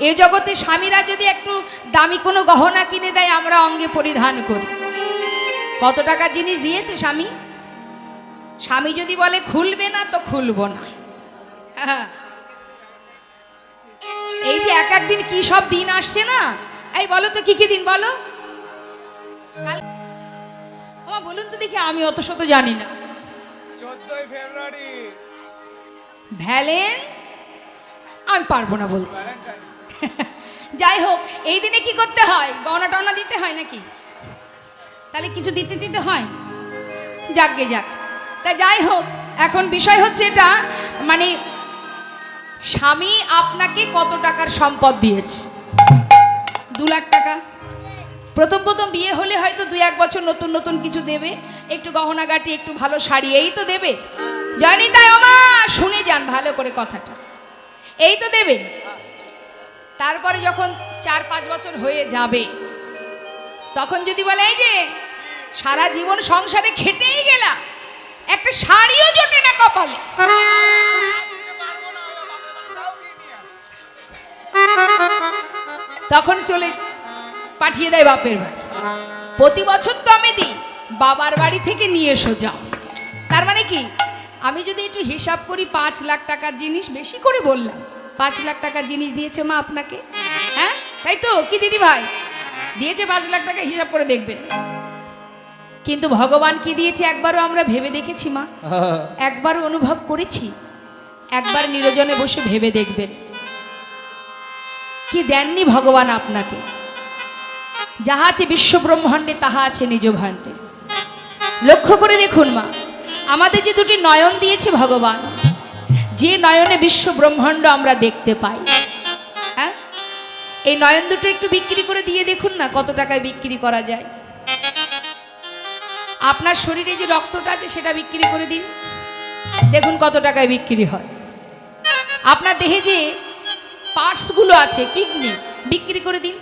এ জগতে স্বামীরা যদি একটু দামি কোনো গহনা কিনে দেয়, আমরা অঙ্গে পরিধান করি। কত টাকা জিনিস দিয়েছে স্বামী? স্বামী যদি বলে খুলবে না তো খুলবো না। হ্যাঁ, এই যে এক একদিন কি সব দিন আসছে না, এই বলো তো কি কি দিন বলো? আমার বলুন তো দেখি, আমি অত শত জানি না। 14ই ফেব্রুয়ারি ভ্যালেন্স আমি পারবো না বলতে। ভ্যালেন্টাইন্স। যাই হোক, এই দিনে কি করতে হয়? গহনা টহনা দিতে হয় নাকি? তাহলে কিছু দিতে দিতে হয়? যাকগে যাক। তা যাই হোক, এখন বিষয় হচ্ছে এটা, মানে স্বামী আপনাকে কত টাকার সম্পদ দিয়েছে? 2 লাখ টাকা। প্রথম প্রথম বিয়ে হলে হয়তো 2-1 বছর নতুন নতুন কিছু দেবে, একটু গহনাগাটি, একটু ভালো শাড়ি, এই তো দেবে। জানি তাই আমা, শুনে যান ভালো করে কথাটা, এই তো দেবে। তারপরে যখন 4-5 বছর হয়ে যাবে, তখন যদি বলে এই যে সারা জীবন সংসারে খেটেই গেলা, একটা শাড়িও জোটে না কপালে, তখন চলে পাঠিয়ে দেয় বাপের বাড়ি। প্রতি বছর তো আমি দিই, বাবার বাড়ি থেকে নিয়ে এসো যাও। তার মানে কি, আমি যদি একটু হিসাব করি, 5 লাখ টাকার জিনিস, বেশি করে বললাম, 5 লাখ টাকার জিনিস দিয়েছে মা আপনাকে। হ্যাঁ, তাই তো কি দিদি ভাই? দিয়েছে 5 লাখ টাকা, হিসাব করে দেখবেন। কিন্তু ভগবান কি দিয়েছে একবারও আমরা ভেবে দেখেছি মা? একবারও অনুভব করেছি? একবার নিরজনে বসে ভেবে দেখবেন কি দেননি ভগবান আপনাকে। যাহা আছে বিশ্ব ব্রহ্মাণ্ডে, তাহা আছে নিজ ভাণ্ডে। লক্ষ্য করে দেখুন মা, আমাদের যে 2টি নয়ন দিয়েছে ভগবান, যে নয়নে বিশ্ব ব্রহ্মাণ্ড আমরা দেখতে পাই, হ্যাঁ, এই নয়ন দুটো একটু বিক্রি করে দিয়ে দেখুন না কত টাকায় বিক্রি করা যায়। আপনার শরীরে যে রক্তটা আছে সেটা বিক্রি করে দিন, দেখুন কত টাকায় বিক্রি হয়। আপনার দেহে যে পার্টসগুলো আছে, কিডনি, বিক্রি করে দিন,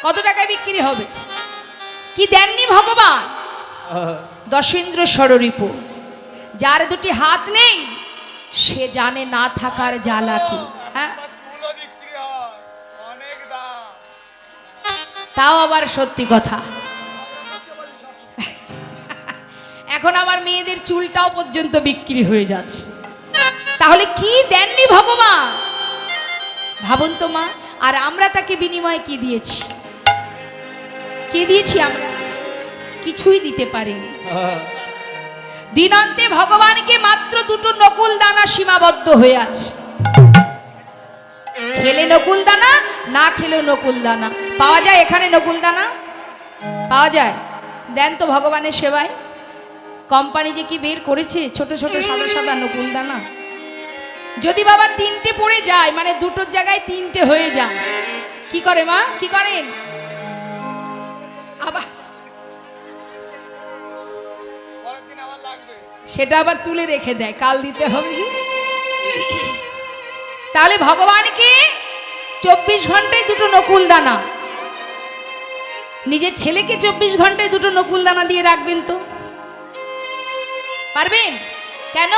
কত টাকায় বিক্রি হবে। কি দেননি ভগবান? দশেন্দ্র ষড়রিপু। যার দুটি হাত নেই সে জানে না থাকার জ্বালা কি। হ্যাঁ, আমার চুলও বিক্রি হয়, অনেক দাম। তাও আবার সত্যি কথা। এখন আমার মেয়েদের চুলটাও পর্যন্ত বিক্রি হয়ে যাচ্ছে। তাহলে কি দেননি ভগবান, ভাবুন তো মা। আর আমরা তাকে বিনিময়ে কি দিয়েছি? কি দিয়েছি আমরা? কিছুই দিতে পারিনি। দিনান্তে ভগবানকে মাত্র দুটো নকুল দানা সীমাবদ্ধ হয়ে আছে। খেলে নকুল দানা, না খেলেও নকুল দানা পাওয়া যায়। এখানে নকুল দানা পাওয়া যায়, দেন তো ভগবানের সেবায়। কোম্পানি যে কি বের করেছে ছোট ছোট সাদা সাদা নকুল দানা, যদি বাবা তিনটে পড়ে যায়, মানে দুটোর জায়গায় তিনটে হয়ে যায়, কি করে মা? কি করেন? আবার পরের দিন আবার লাগবে। সেটা আবার তুলে রেখে দেয়, কাল দিতে হবে যে। তাহলে ভগবানকে 24 ঘন্টায় দুটো নকুল দানা, নিজের ছেলেকে 24 ঘন্টায় দুটো নকুল দানা দিয়ে রাখবেন তো পারবেন? কেন?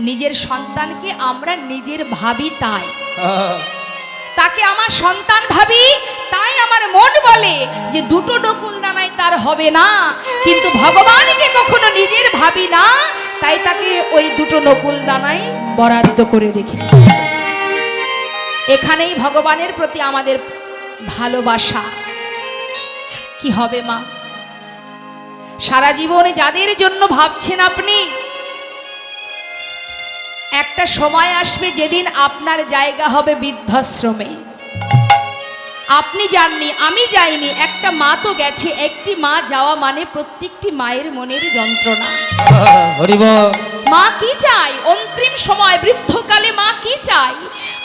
নিজের সন্তানকে আমরা নিজের ভাবি, তাই তাকে আমার সন্তান ভাবি, তাই আমার মন বলে যে দুটো নকুল দানায় তার হবে না। কিন্তু ভগবানকে কখনো নিজের ভাবি না, তাই তাকে ওই দুটো নকুল দানায় বরাদ্দ করে রেখেছি। এখানেই ভগবানের প্রতি আমাদের ভালোবাসা। কি হবে মা? সারা জীবনে যাদের জন্য ভাবছেন আপনি, একটা সময় আসবে যেদিন আপনার জায়গা হবে বৃদ্ধাশ্রমে। আপনি যাননি, আমি যাইনি, একটা মা তো গেছে। একটি মা যাওয়া মানে প্রত্যেকটি মায়ের মনের যন্ত্রণা। মা কি চাই অন্তিম সময়, বৃদ্ধকালে মা কি চাই?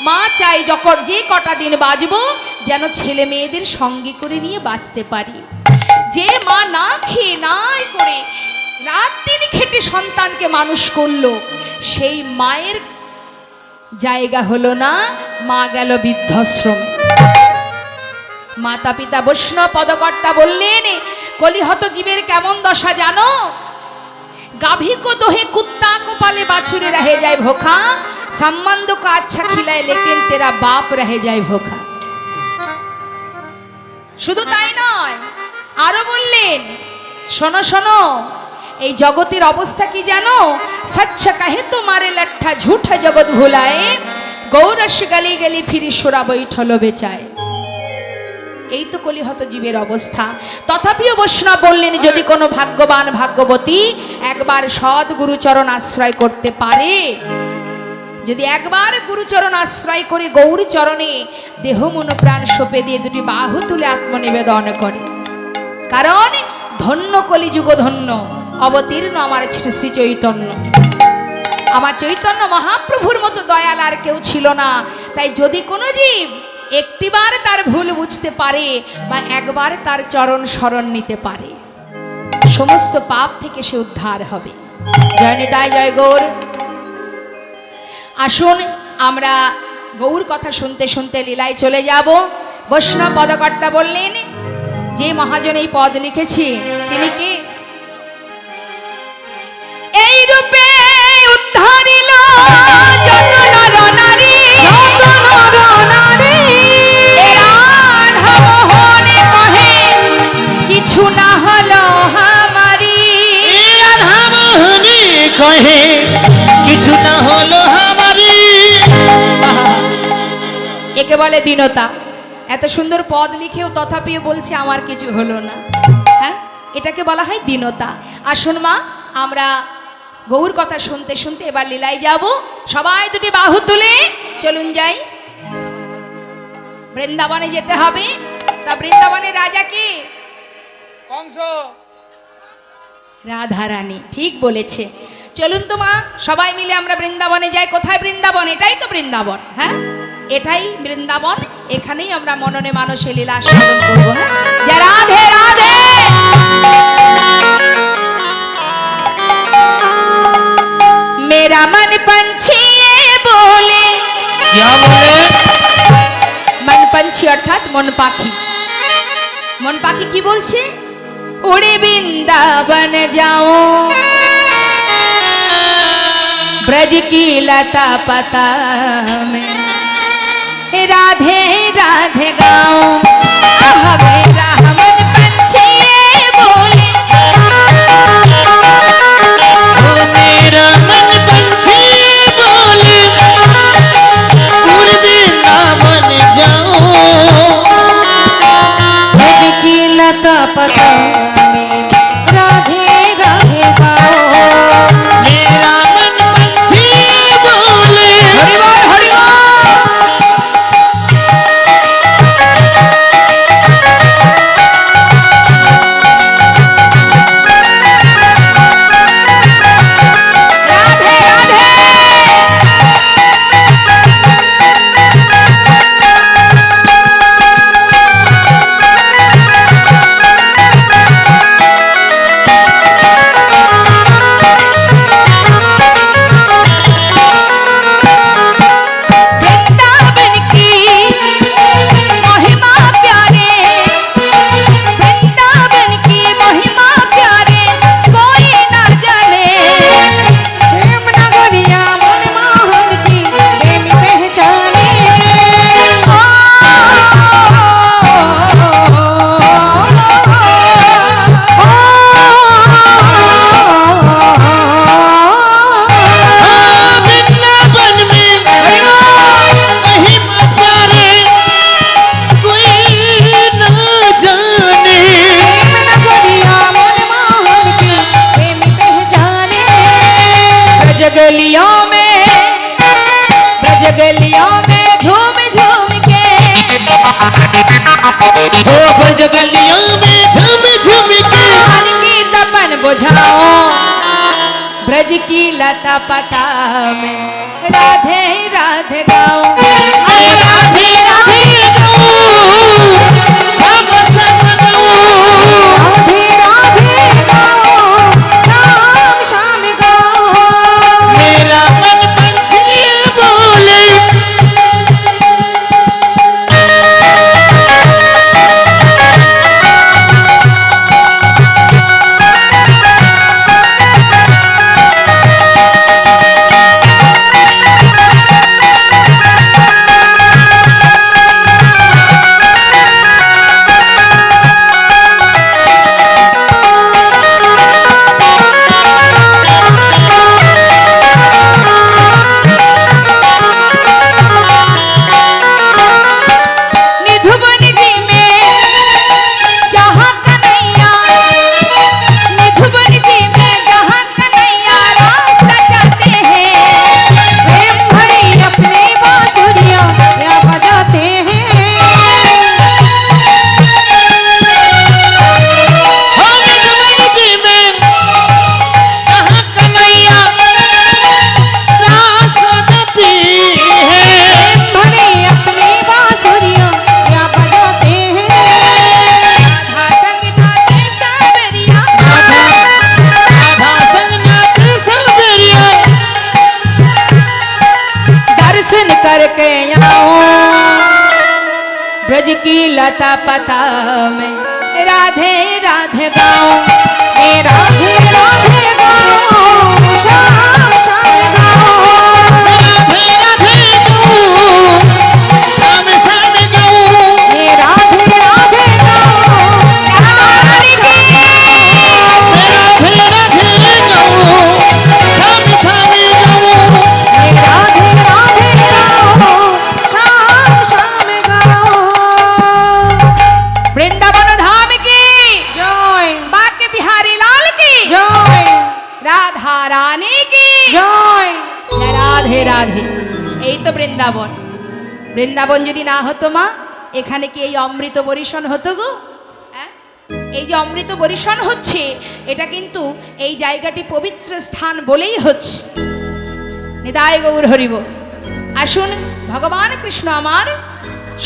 মা চাই যখন যে কটা দিন বাঁচবো যেন ছেলে মেয়েদের সঙ্গে করে নিয়ে বাঁচতে পারি। যে মা না খেয়ে নাই করে রাত দিন খেটে সন্তানকে মানুষ করলো, সেই মায়ের জায়গা হলো না, মা গেল বৃদ্ধাশ্রমে। মাতা পিতা বৈষ্ণব পদকর্তা বললেন, কলিহত জীবের কেমন দশা জানো? गाभी को दोहे कुत्ता को पाले बाछुरे रह जाए भोखा, संबंध को अच्छा खिलाए लेकिन तेरा बाप रह जाए भोखा। শুধু তাই নয়, আরো বললেন, শোনো শোনো, এই জগতের অবস্থা কি জানো? সচ্চ কাহে তোমারে লট্ঠা ঝুঠা জগৎ ভুলায়, গৌরস গলি গলি ফিরি সোরা বৈঠল বেচায়। এই তো কলিহত জীবের অবস্থা। তথাপিও বৈষ্ণব বললেন, যদি কোনো ভাগ্যবান ভাগ্যবতী একবার সৎ গুরুচরণ আশ্রয় করতে পারে, যদি একবার গুরুচরণ আশ্রয় করে গৌর চরণে দেহ মন প্রাণ সঁপে দিয়ে দুটি বাহু তুলে আত্মনিবেদন করে, কারণ ধন্য কলিযুগ ধন্য অবতীর্ণ আমার শ্রী শ্রী চৈতন্য। আমার চৈতন্য মহাপ্রভুর মতো দয়াল আর কেউ ছিল না। তাই যদি কোনো জীব একটিবার তার ভুল বুঝতে পারে বা একবার তার চরণ শরণ নিতে পারে, সমস্ত পাপ থেকে সে উদ্ধার হবে। জয় নিতাই, জয় গৌর। আসুন আমরা গৌর কথা শুনতে শুনতে লীলায় চলে যাব। বৈষ্ণব পদকর্তা বললেন, যে মহাজন এই পদ লিখেছি তিনি কে? এই রূপে উদ্ধারিল যত নর নারী, কিছু না হলো হামারি। কহে কিছু না হলো আমারি। একে বলে দীনতা। এত সুন্দর পদ লিখেও তথাপিও বলছে আমার কিছু হলো না। হ্যাঁ, এটাকে বলা হয় দীনতা। আসুন মা, আমরা গৌর কথা শুনতে শুনতে এবার লীলায় যাব। সবাই দুটি বাহু তুলে চলুন যাই। বৃন্দাবনে যেতে হবে। তা বৃন্দাবনের রাজা কি? কংস। রাধারানী। ঠিক বলেছে। চলুন তো মা, সবাই মিলে আমরা বৃন্দাবনে যাই। কোথায় বৃন্দাবন? এটাই তো বৃন্দাবন। হ্যাঁ, এটাই বৃন্দাবন। এখানেই আমরা মননে মানসে লীলা আস্বাদন করবো। হ্যাঁ, যা রাধে রাধে। मेरा मन पंछी ये बोले, क्या बोले? मन पंछी অর্থাৎ মন পাখি। মন পাখি কি বলছে? उड़े वृंदावन जाओ, ब्रज की लता पता में राधे राधे गाओ। मेरा मन पंछी ये बोले, ओ मेरा मन पंछी बोले, उड़ वृंदावन जाओ। ब्रज की लता पता में राधे राधे गाओ। मेरा मन पंछी बोले, हरि बोल हरि बोल। राधे वृंदावन की महिमा प्यारे, वृंदावन की महिमा प्यारे, कोई ना जाने। प्रेम नगरिया मन मोहन की प्रेमी पहचाने। वृंदावन में महिमा प्यारे कोई न जाने। नगरिया मन मोहन की प्रेमी पहचाने। ब्रज गलियों में, ब्रज गलियों में झूम झूम के, हो ब्रज गलियों में झूम झूम के, मन की तपन बुझाओ। ब्रज की लता पता में राधे राधे गाओ। अरे राधे राधे गाओ, सब सब गाओ। राधे राधे गाओ, शाम शाम गाओ। मेरा मन पंछी बोले, निधुवन जी में जहाँ कन्हैया, निधुवन जी में जहाँ कन्हैया रास रचाते हैं। प्रेम भरी अपनी बांसुरियां या बजाते हैं। हो निधवन जी में जहाँ कन्हैया रास रचती है। भरी अपनी बांसुरियां या बजाते हैं। राधा संग नाचे सावरिया, राधा संग नाचे सावरिया, दर्शन करके आओ। ब्रज की लता पता में राधे राधे गाओ। राधे राधे गाओ, शाम शाम गाओ। राधे राधे गाओ, शाम शाम गाओ। राधे राधे गाओ, रानी की राधे राधे गाओ, शाम शाम गाओ। राधे राधे गाओ, शाम शाम गाओ। वृंदावन धाम की, जय बाके बिहारी लाल की, जय राधा रानी की জয়। জয়। রাধে রাধে। এই তো বৃন্দাবন। বৃন্দাবন যদি না হতো মা, এখানে কি এই অমৃত বরিশন হতো গো? হ্যাঁ? এই যে অমৃত বরিশন হচ্ছে, এটা কিন্তু এই জায়গাটি পবিত্র স্থান বলেই হচ্ছে। নিতাই গৌর হরিব। আসুন, ভগবান কৃষ্ণ আমার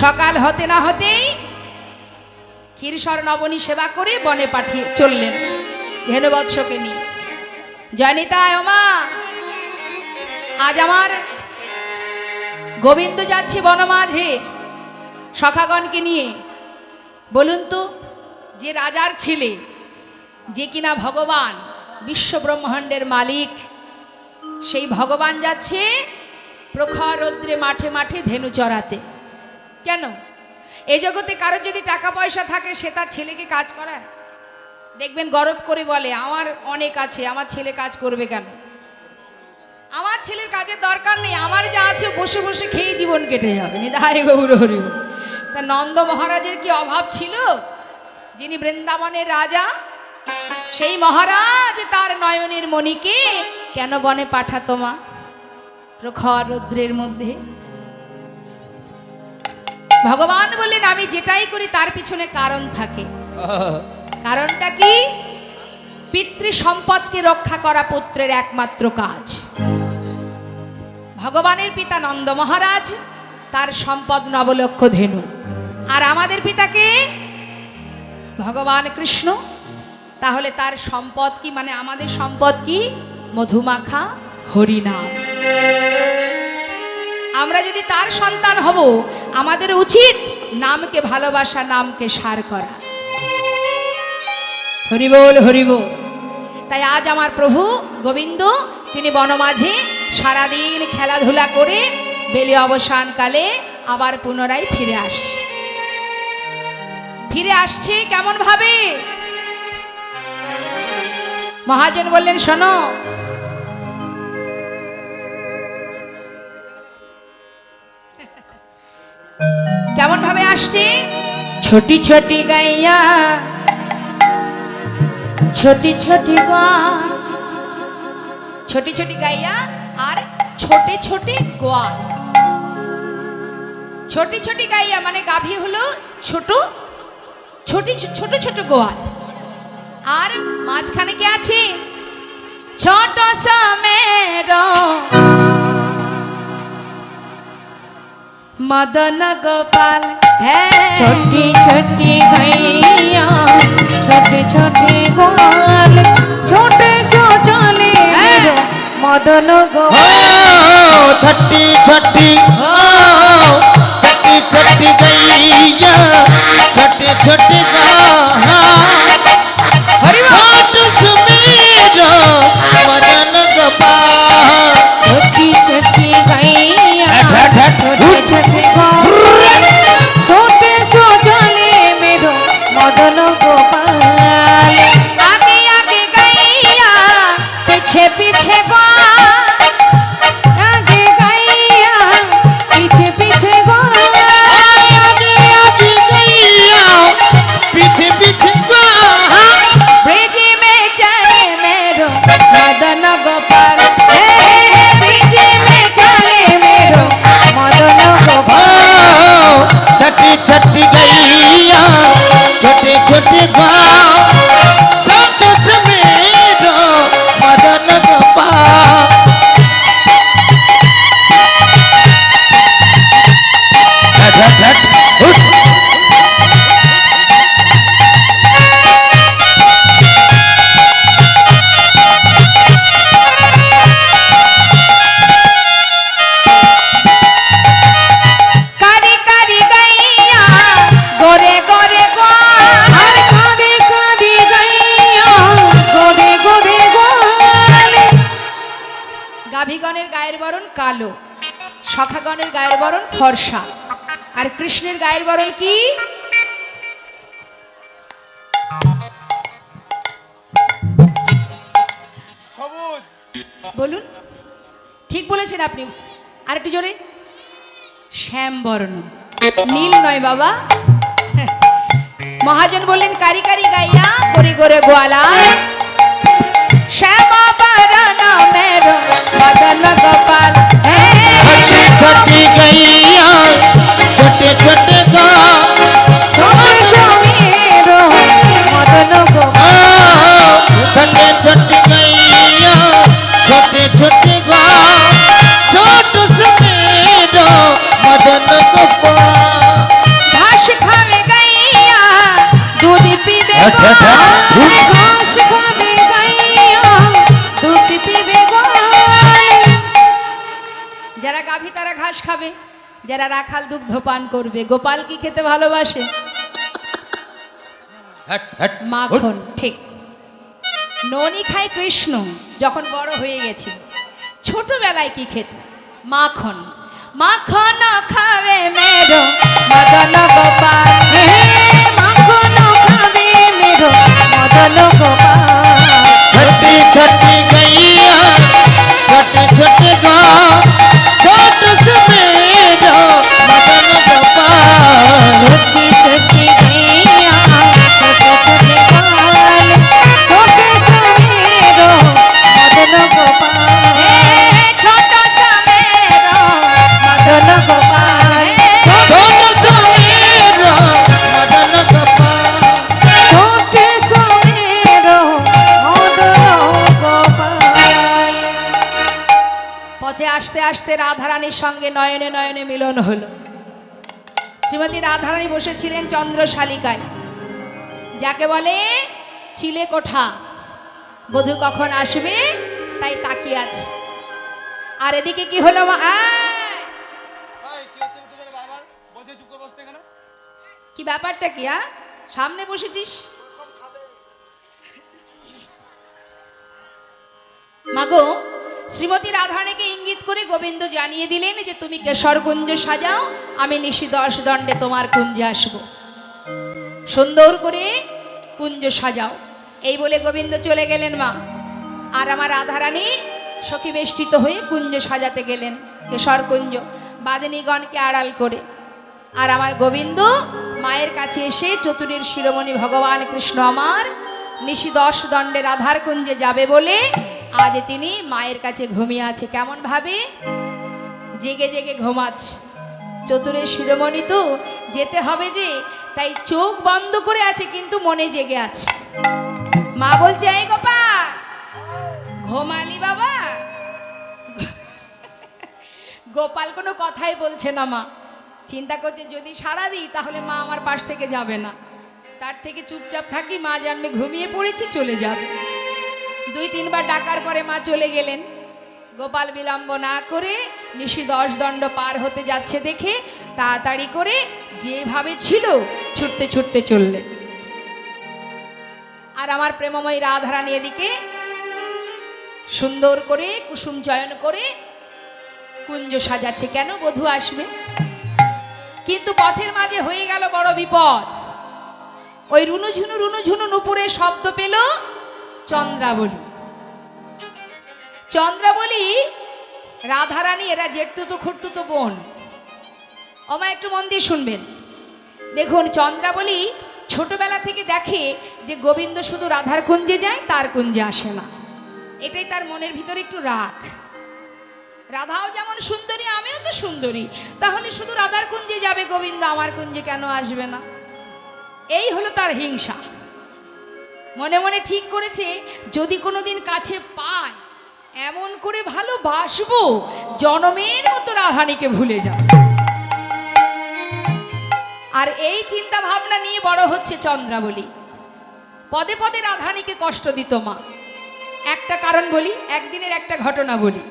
সকাল হতে না হতেই ক্ষীরসর নবনী সেবা করে বনে পাঠিয়ে চললেন ধেনুবৎসকে নিয়ে। জয়নিতায় ওমা, আজ আমার গোবিন্দ যাচ্ছে বনমাঝে সখাগণকে নিয়ে। বলুন তো, যে রাজার ছেলে, যে কিনা ভগবান বিশ্ব ব্রহ্মাণ্ডের মালিক, সেই ভগবান যাচ্ছে প্রখর রৌদ্রে মাঠে মাঠে ধেনু চড়াতে। কেন? এই জগতে কারোর যদি টাকা পয়সা থাকে সে তার ছেলেকে কাজ করায়? দেখবেন গর্ব করে বলে আমার অনেক আছে, আমার ছেলে কাজ করবে কেন? আমার ছেলের কাজের দরকার নেই, আমার যা আছে বসে বসে খেয়ে জীবন কেটে যাবে। নিতাই গৌর হরি বল। তা নন্দ মহারাজের কি অভাব ছিল? যিনি বৃন্দাবনের রাজা, সেই মহারাজ তার নয়নের মণিকে কেন বনে পাঠাতো মা প্রখর রৌদ্রের মধ্যে? ভগবান বললেন আমি যেটাই করি তার পিছনে কারণ থাকে। কারণটা কি? পিতৃ সম্পদকে রক্ষা করা পুত্রের একমাত্র কাজ। ভগবানের পিতা নন্দ মহারাজ, তার সম্পদ নবলক্ষ ধেনু। আর আমাদের পিতাকে ভগবান কৃষ্ণ, তাহলে তার সম্পদ কি? মানে আমাদের সম্পদ কি? মধুমাখা হরিনাম। আমরা যদি তার সন্তান হব, আমাদের উচিত নামকে ভালোবাসা, নামকে সার করা। হরিবোল হরিবোল। তাই আজ আমার প্রভু গোবিন্দ তিনি বনমাঝে সারাদিন খেলাধুলা করে বেলে অবসানকালে আবার পুনরায় ফিরে আসছে। ফিরে আসছে কেমন ভাবে? মহাজন বললেন শোনো, কেমন ভাবে আসছে? ছোটি ছোটি গাইয়া, ছোটি ছোটি গোয়াল, ছোটি ছোটি গাইয়া আর ছোটে ছোটে গোয়াল। ছোটি ছোটি গাইয়া মানে গাভী হলো ছোট, ছোট ছোট গোয়াল। আর মাঝখানে কে আছে? ছোট সমের মদন গোপাল। হ্যাঁ, छोटी छोटी गैया छोटे छोटे गोपाल, छोटे सो चले मेरे मदन गोपाल। छठी छठी छठी छठी गैया छोटे छोटे मदन गोपाल। छोटी छोटी गैया छोटे छोटे गोपाल, छोटे सो चले मेरे मदन गोपाल। आगे आगे गैया पीछे पीछे गोपाल, आगे गैया पीछे पीछे गोपाल। आगे आगे गैया पीछे पीछे ब्रिज में चले मेरो मदन गोपाल। ब्रिज में चले मेरो मदन गोपाल। छठी छठी गैया छोटे छोटे गाँव छोटे समेत मदन गोपाल। कारी कारी गैया गोरे गोरे गोपाल। हर कादी कादी गैया गोरे गोरे गोपाल। গাভীগণের গায়ের বরণ কালো, সখাগণের গায়ের বরণ ফর্সা, আর কৃষ্ণের গায়ের বরণ কি? সবুজ। বলুন, ঠিক বলেছেন আপনি, আর একটু জোরে। শ্যাম বর্ণ, নীল নয় বাবা। মহাজন বললেন কারি কারি গাইয়া গোরে গোরে গোয়ালা, শ্যামা বরণ মেরো মদন গোপাল। छोटी छोटी गैया छोटे छोटे गाँव छोटे सो मेरो मदन गोपाल। छोटे छोटे गैया छोटे छोटे गाँव छोटे समेत मदन गोपाल। घास खावे गैया ঘাস খাবে, যারা রাখাল দুগ্ধ পান করবে। গোপাল কি খেতে ভালোবাসে? হ্যাট হ্যাট মাখন। ঠিক। ননি খায় কৃষ্ণ যখন বড় হয়ে গেছে। ছোটবেলায় কি খেত? মাখন। মাখন খাবে মেরো মদন গোপাল। হে মাখন খাবে মেরো মদন গোপাল। छोटी छोटी गैया छोटे छोटे गाँव छोट समेरो मदन गोपाल। छोटी छोटी गैया छोटे छोटे बाल छोटे समेरो मदन गोपाल। ছোট সমেরো মদন গোপাল। छोट समेरो मदन गोपाल। छोटे समेरो मदन गोपाल। পথে আসতে আসতে রাধারানীর সঙ্গে নয়নে নয়নে মিলন হলো। শ্রীমতী রাধারানী বসেছিলেন চন্দ্রশালিকায়, যাকে বলে চিলে কোঠা। বধূ কখন আসবে তাই তাকিয়ে আছে। আর এদিকে কি হলো মা? এই, কি হচ্ছে রে তোদের বারবার? বলছে চুপ করে বসতে এখানে। কি ব্যাপারটা কি? সামনে বসেছিস? মাগো, শ্রীমতী রাধারানীকে ইঙ্গিত করে গোবিন্দ জানিয়ে দিলেন যে তুমি কেশর কুঞ্জ সাজাও, আমি নিশি 10 দণ্ডে তোমার কুঞ্জে আসব। সুন্দর করে কুঞ্জ সাজাও, এই বলে গোবিন্দ চলে গেলেন মা। আর আমার রাধারানী সখী বেষ্টিত হয়ে কুঞ্জ সাজাতে গেলেন, কেশর কুঞ্জ, বাদিনীগণকে আড়াল করে। আর আমার গোবিন্দ মায়ের কাছে এসে চতুরের শিরোমণি ভগবান কৃষ্ণ আমার নিশি 10 দণ্ডে রাধার কুঞ্জে যাবে বলে আজ তিনি মায়ের কাছে ঘুমিয়ে আছে। কেমন ভাবে? জেগে জেগে ঘুমাচ্ছে। চতুরের শিরোমণি তো যেতে হবে যে, তাই চোখ বন্ধ করে আছে কিন্তু মনে জেগে আছে। মা বলছে, এই গোপাল, ঘুমালি বাবা? গোপাল কোনো কথাই বলছে না। মা চিন্তা করছে যদি সাড়া দিই তাহলে মা আমার পাশ থেকে যাবে না, তার থেকে চুপচাপ থাকি, মা জানবে ঘুমিয়ে পড়েছি, চলে যাবে। 2-3 বার ডাকার পরে মা চলে গেলেন। গোপাল বিলম্ব না করে নিশি 10 দণ্ড পার হতে যাচ্ছে দেখে তাড়াতাড়ি করে যেভাবে ছিল ছুটতে ছুটতে চললেন। আর আমার প্রেমময়ী রাধারানী এদিকে সুন্দর করে কুসুম চয়ন করে কুঞ্জ সাজাচ্ছে। কেন? বধূ আসবে। কিন্তু পথের মাঝে হয়ে গেল বড় বিপদ। ওই রুনুঝুনু নুপুরে শব্দ পেল চন্দ্রাবলী। চন্দ্রাবলী রাধারানী এরা জেঠতুতো খুঁড়তুতো বোন। ওমা একটু মন দিয়ে শুনবেন। দেখুন, চন্দ্রাবলী ছোটবেলা থেকে দেখে যে গোবিন্দ শুধু রাধার কুঞ্জে যায়, তার কুঞ্জে আসে না। এটাই তার মনের ভিতরে একটু রাগ। রাধাও যেমন সুন্দরী, আমিও তো সুন্দরী, তাহলে শুধু রাধার কুঞ্জে যাবে গোবিন্দ, আমার কুঞ্জে কেন আসবে না? এই হলো তার হিংসা। মনে মনে ঠিক করেছে যদি কোনোদিন কাছে পায় এমন করে ভালোবাসবো জনমের মতো রাধানীকে ভুলে যাব। আর এই চিন্তা ভাবনা নিয়ে বড় হচ্ছে চন্দ্রাবলী। পদে পদে রাধানীকে কষ্ট দিত মা। একটা কারণ বলি, একদিনের একটা ঘটনা বলি।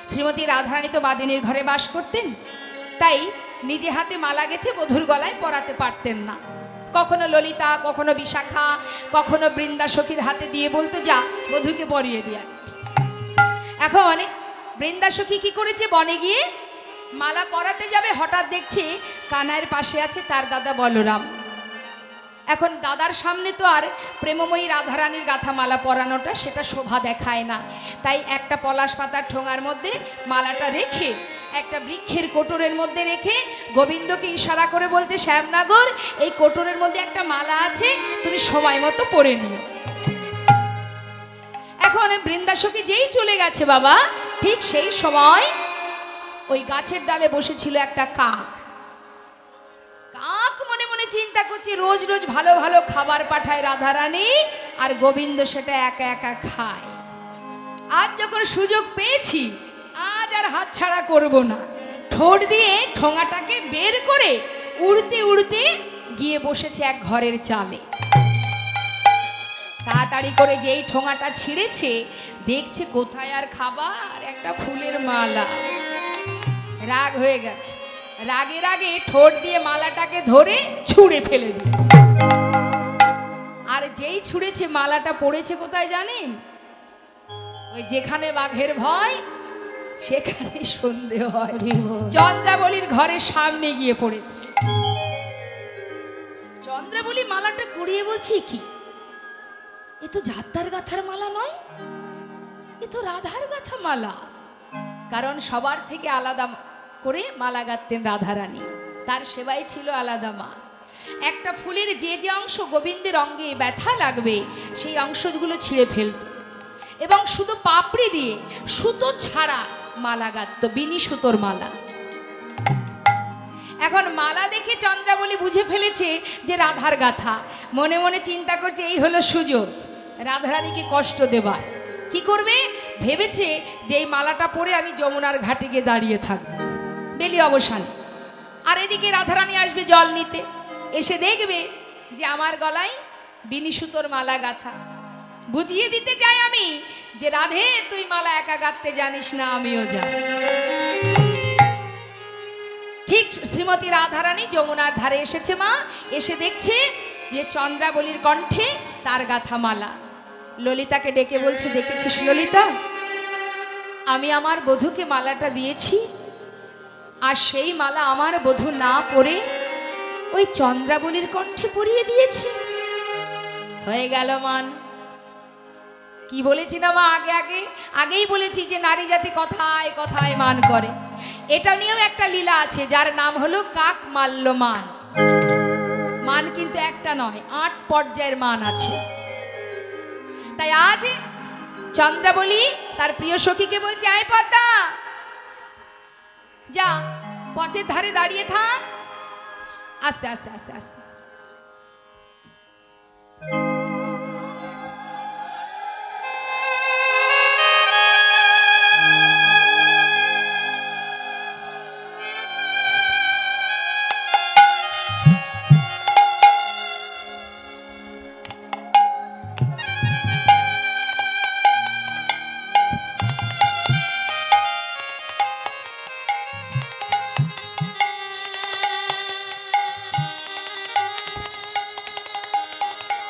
শ্রীমতী রাধারানী তো বাদিনীর ঘরে বাস করতেন, তাই নিজে হাতে মালা গেঁথে বধূর গলায় পরাতে পারতেন না। কখনো ললিতা, কখনো বিশাখা, কখনো বৃন্দা সখীর হাতে দিয়ে বলতো যা বধূকে পরিয়ে দিয়া। এখন বৃন্দা সখী কি করেছে, বনে গিয়ে মালা পরাতে যাবে, হঠাৎ দেখছে কানাইয়ের পাশে আছে তার দাদা বলরাম। এখন দাদার সামনে তো আর প্রেমময়ী রাধারানীর গাঁথা মালা পরানোটা সেটা শোভা দেখায় না, তাই একটা পলাশ পাতার ঠোঙার মধ্যে মালাটা রেখে একটা বৃক্ষের কোটরের মধ্যে রেখে গোবিন্দকে ইশারা করে বলতে, শ্যামনগর এই কোটরের মধ্যে একটা মালা আছে, তুমি সময় মতো পরে নিও। এখন বৃন্দাসখী যেই চলে গেছে বাবা, ঠিক সেই সময় ওই গাছের ডালে বসেছিল একটা কাক। কাক মনে মনে চিন্তা করছে রোজ রোজ ভালো ভালো খাবার পাঠায় রাধারানী, আর গোবিন্দ সেটা একা একা খায়। আজ যখন সুযোগ পেয়েছি, আজ আর হাতছাড়া করব না। ঠোঁট দিয়ে ঠোঙাটাকে বের করে উড়তে উড়তে গিয়ে বসেছে এক ঘরের চালে। তাড়াতাড়ি করে যেই ঠোঙাটা ছিঁড়েছে, দেখছে কোথায় আর খাবার, একটা ফুলের মালা। রাগ হয়ে গেছে, রাগে রাগে ঠোঁট দিয়ে মালাটাকে ধরে ছুঁড়ে ফেলে দিয়েছে। আর যেই ছুঁড়েছে মালাটা পড়েছে কোথায় জানেন? ওই যেখানে বাঘের ভয় সেখানে সন্দেহ হয়, চন্দ্রাবলীর ঘরের সামনে গিয়ে পড়েছে। চন্দ্রাবলী মালাটা কুড়িয়ে বলছে, কি এ তো যাত্রার গাথার মালা নয়, এ তো রাধার গাথা মালা। কারণ সবার থেকে আলাদা করে মালা গাঁথতেন রাধারানী, তার সেবাই ছিল আলাদা মা। একটা ফুলের যে যে অংশ গোবিন্দের অঙ্গে ব্যথা লাগবে সেই অংশগুলো ছিঁড়ে ফেলত এবং শুধু পাপড়ি দিয়ে সুতো ছাড়া মালা গাঁথত, বিনি সুতোর মালা। এখন মালা দেখে চন্দ্রাবলী বুঝে ফেলেছে যে রাধার গাথা। মনে মনে চিন্তা করছে এই হলো সুযোগ রাধারানীকে কষ্ট দেবার। কি করবে ভেবেছে যে এই মালাটা পরে আমি যমুনার ঘাটে গিয়ে দাঁড়িয়ে থাকবো বেলি অবসান, আর এদিকে রাধারানী আসবে জল নিতে, এসে দেখবে যে আমার গলায় বিনি সুতোর মালা গাথা। বুঝিয়ে দিতে চাই আমি যে রাধে তুই মালা একা গাঁথতে জানিস না, আমিও জানি। ঠিক শ্রীমতী রাধারানী যমুনার ধারে এসেছে মা, এসে দেখছে যে চন্দ্রাবলীর কণ্ঠে তার গাথা মালা। ললিতাকে ডেকে বলছে, দেখেছিস ললিতা, আমি আমার বধূকে মালাটা দিয়েছি, আর সেই মালা আমার বধূ না পরে ওই চন্দ্রাবলীর কণ্ঠে পরিয়ে দিয়েছে। হয়ে গেল মান। কি বলেছি না মা, আগেই বলেছি যে নারী জাতি কথায় কথায় মান করে। এটা নিয়েও একটা লীলা আছে যার নাম হলো কাক মাল্য মান। মান কিন্তু একটা নয়, 8 পর্যায়ের মান আছে। তাই আজ চন্দ্রাবলী তার প্রিয় সখীকে বলছে, আয় পদ্মা, যা পথের ধারে দাঁড়িয়ে থাক, আস্তে আস্তে আস্তে আস্তে।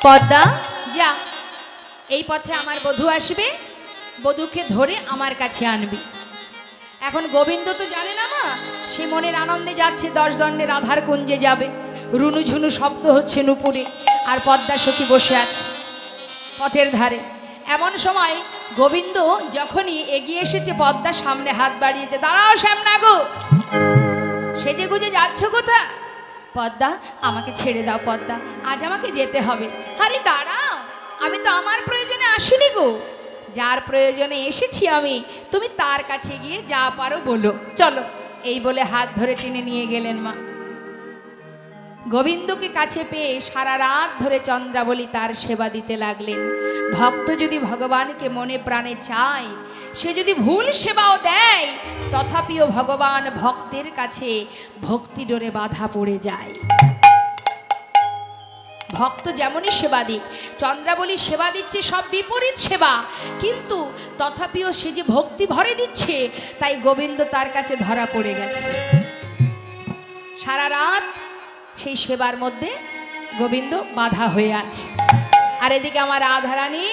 পদ্মা, যা, এই পথে আমার বধূ আসবে, বধূকে ধরে আমার কাছে আনবি। এখন গোবিন্দ তো জানে না মা, সে মনের আনন্দে যাচ্ছে, 10 দণ্ডে রাধার কুঞ্জে যাবে। রুনু ঝুনু শব্দ হচ্ছে নুপুরে, আর পদ্মা সখী বসে আছে পথের ধারে। এমন সময় গোবিন্দ যখনই এগিয়ে এসেছে, পদ্মা সামনে হাত বাড়িয়েছে, দাঁড়াও শ্যামনা গো, সেজে গুজে যাচ্ছ কোথা? পদ্মা, আমাকে ছেড়ে দাও পদ্মা, আজ আমাকে যেতে হবে। আরে দাঁড়াও, আমি তো আমার প্রয়োজনে আসিনি গো, যার প্রয়োজনে এসেছি আমি, তুমি তার কাছে গিয়ে যা পারো বলো, চলো। এই বলে হাত ধরে টেনে নিয়ে গেলেন মা। গোবিন্দকে কাছে পেয়ে সারা রাত ধরে চন্দ্রাবলী তার সেবা দিতে লাগলেন। ভক্ত যদি ভগবানকে মনে প্রাণে চায়, সে যদি ভুল সেবাও দেয়, তথাপিও ভগবান ভক্তের কাছে ভক্তি ডোরে বাধা পড়ে যায়। ভক্ত যেমনই সেবা দিক, চন্দ্রাবলী সেবা দিচ্ছে সব বিপরীত সেবা, কিন্তু তথাপিও সে যে ভক্তি ভরে দিচ্ছে, তাই গোবিন্দ তার কাছে ধরা পড়ে গেছে। সারা রাত সেই সেবার মধ্যে গোবিন্দ বাধা হয়ে আছে। আর এদিকে আমার রাধারানী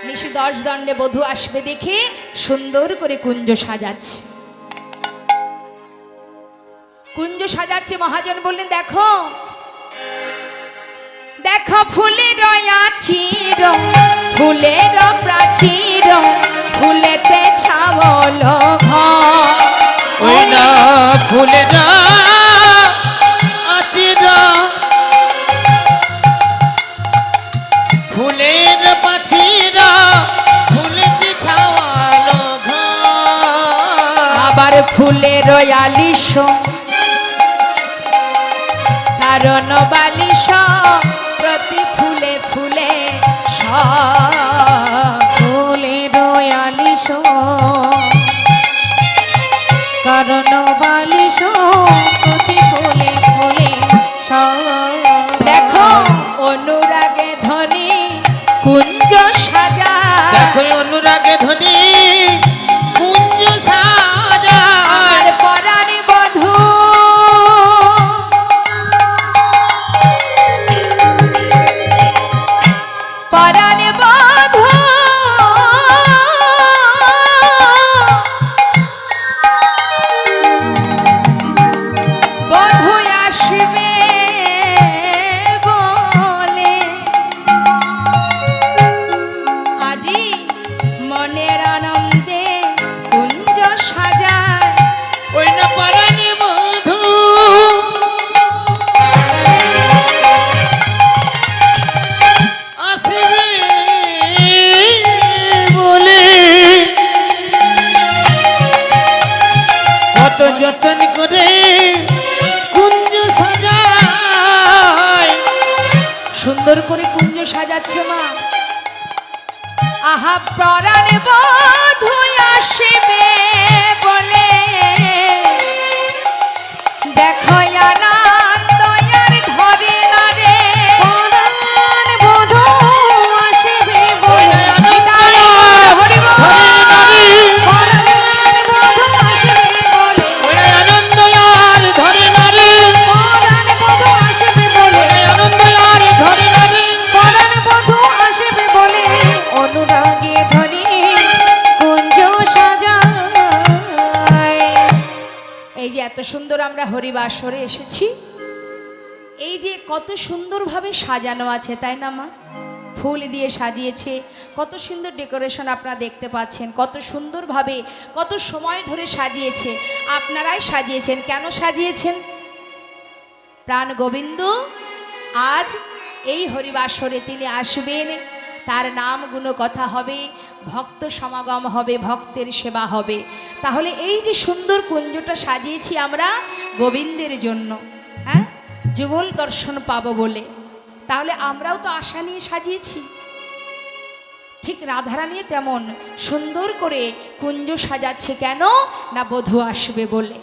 নিশি 10 দণ্ডে বধূ আসবে দেখে সুন্দর করে কুঞ্জ সাজাচ্ছে। কুঞ্জ সাজাচ্ছে, মহাজন বললেন, দেখো দেখো ফুলের আচির, ফুলের প্রাচীর, ফুলেতে ছাওল ঘর। ওই না ফুলের আচির, ফুলের পাচির, ফুলেতে ছাওয়ালো ঘর। আবার ফুলের আলিশ, কারণ বালিশ, প্রতি ফুলে ফুলে ফুলের আলিশ, কারণ বালিশ, প্রতি ফুলে ফুলে দেখো অনুরাগে ধ্বনি কুঞ্জ সাজা, দেখো অনুরাগে ধ্বনি কুঞ্জ সাজা। আর পরাণে বলে আহা পরাণ বধূ আসবে বলে দেখো আনন্দ আর ধরে না রে পরাণ বধূ আসবে বলে হরি বল। পরাণ বধূ আসবে বলে ওরে আনন্দ আর ধরে না রে, পরাণ বধূ আসবে বলে ওরে আনন্দ আর ধরে না রে। পরাণ বধূ আসবে বলে অনুরাগে ধরে কুঞ্জ সাজায়। এই যে এত সুন্দর আমরা হরিবাসরে এসেছি, এই যে কত সুন্দরভাবে সাজানো আছে তাই না মা? ফুল দিয়ে সাজিয়েছে, কত সুন্দর ডেকোরেশন আপনারা দেখতে পাচ্ছেন, কত সুন্দরভাবে কত সময় ধরে সাজিয়েছে। আপনারাই সাজিয়েছেন। কেন সাজিয়েছেন? প্রাণ গোবিন্দ আজ এই হরিবাসরে তিনি আসবেন, তার নাম গুণকথা হবে, ভক্ত সমাগম হবে, ভক্তের সেবা হবে। তাহলে এই যে সুন্দর কুঞ্জটা সাজিয়েছি আমরা গোবিন্দের জন্য, হ্যাঁ, যুগল দর্শন পাবো বলে। তাহলে আমরাও তো আশা নিয়ে সাজিয়েছি, ঠিক রাধারানী তেমন সুন্দর করে কুঞ্জ সাজাচ্ছে। কেন না বধূ আসবে বলে।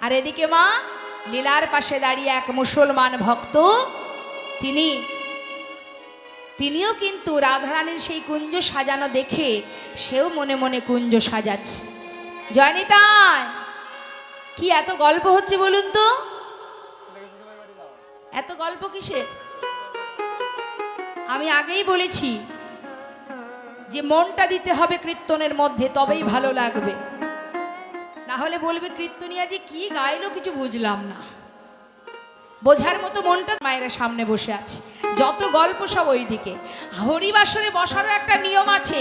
আর এদিকে মা লীলার পাশে দাঁড়িয়ে এক মুসলমান ভক্ত, তিনিও কিন্তু রাধারানীর সেই কুঞ্জ সাজানো দেখে সেও মনে মনে কুঞ্জ সাজাচ্ছে। জয়নিতাই, কি এত গল্প হচ্ছে বলুন তো? এত গল্প কিসের? আমি আগেই বলেছি যে মনটা দিতে হবে কীর্তনের মধ্যে, তবেই ভালো লাগবে। না হলে বলবে কীর্তনিয়া যে কি গাইলো কিছু বুঝলাম না। বোঝার মতো মনটা মায়েরা সামনে বসে আছে, যত গল্প সব ওইদিকে। হরিবাসরে বসারও একটা নিয়ম আছে,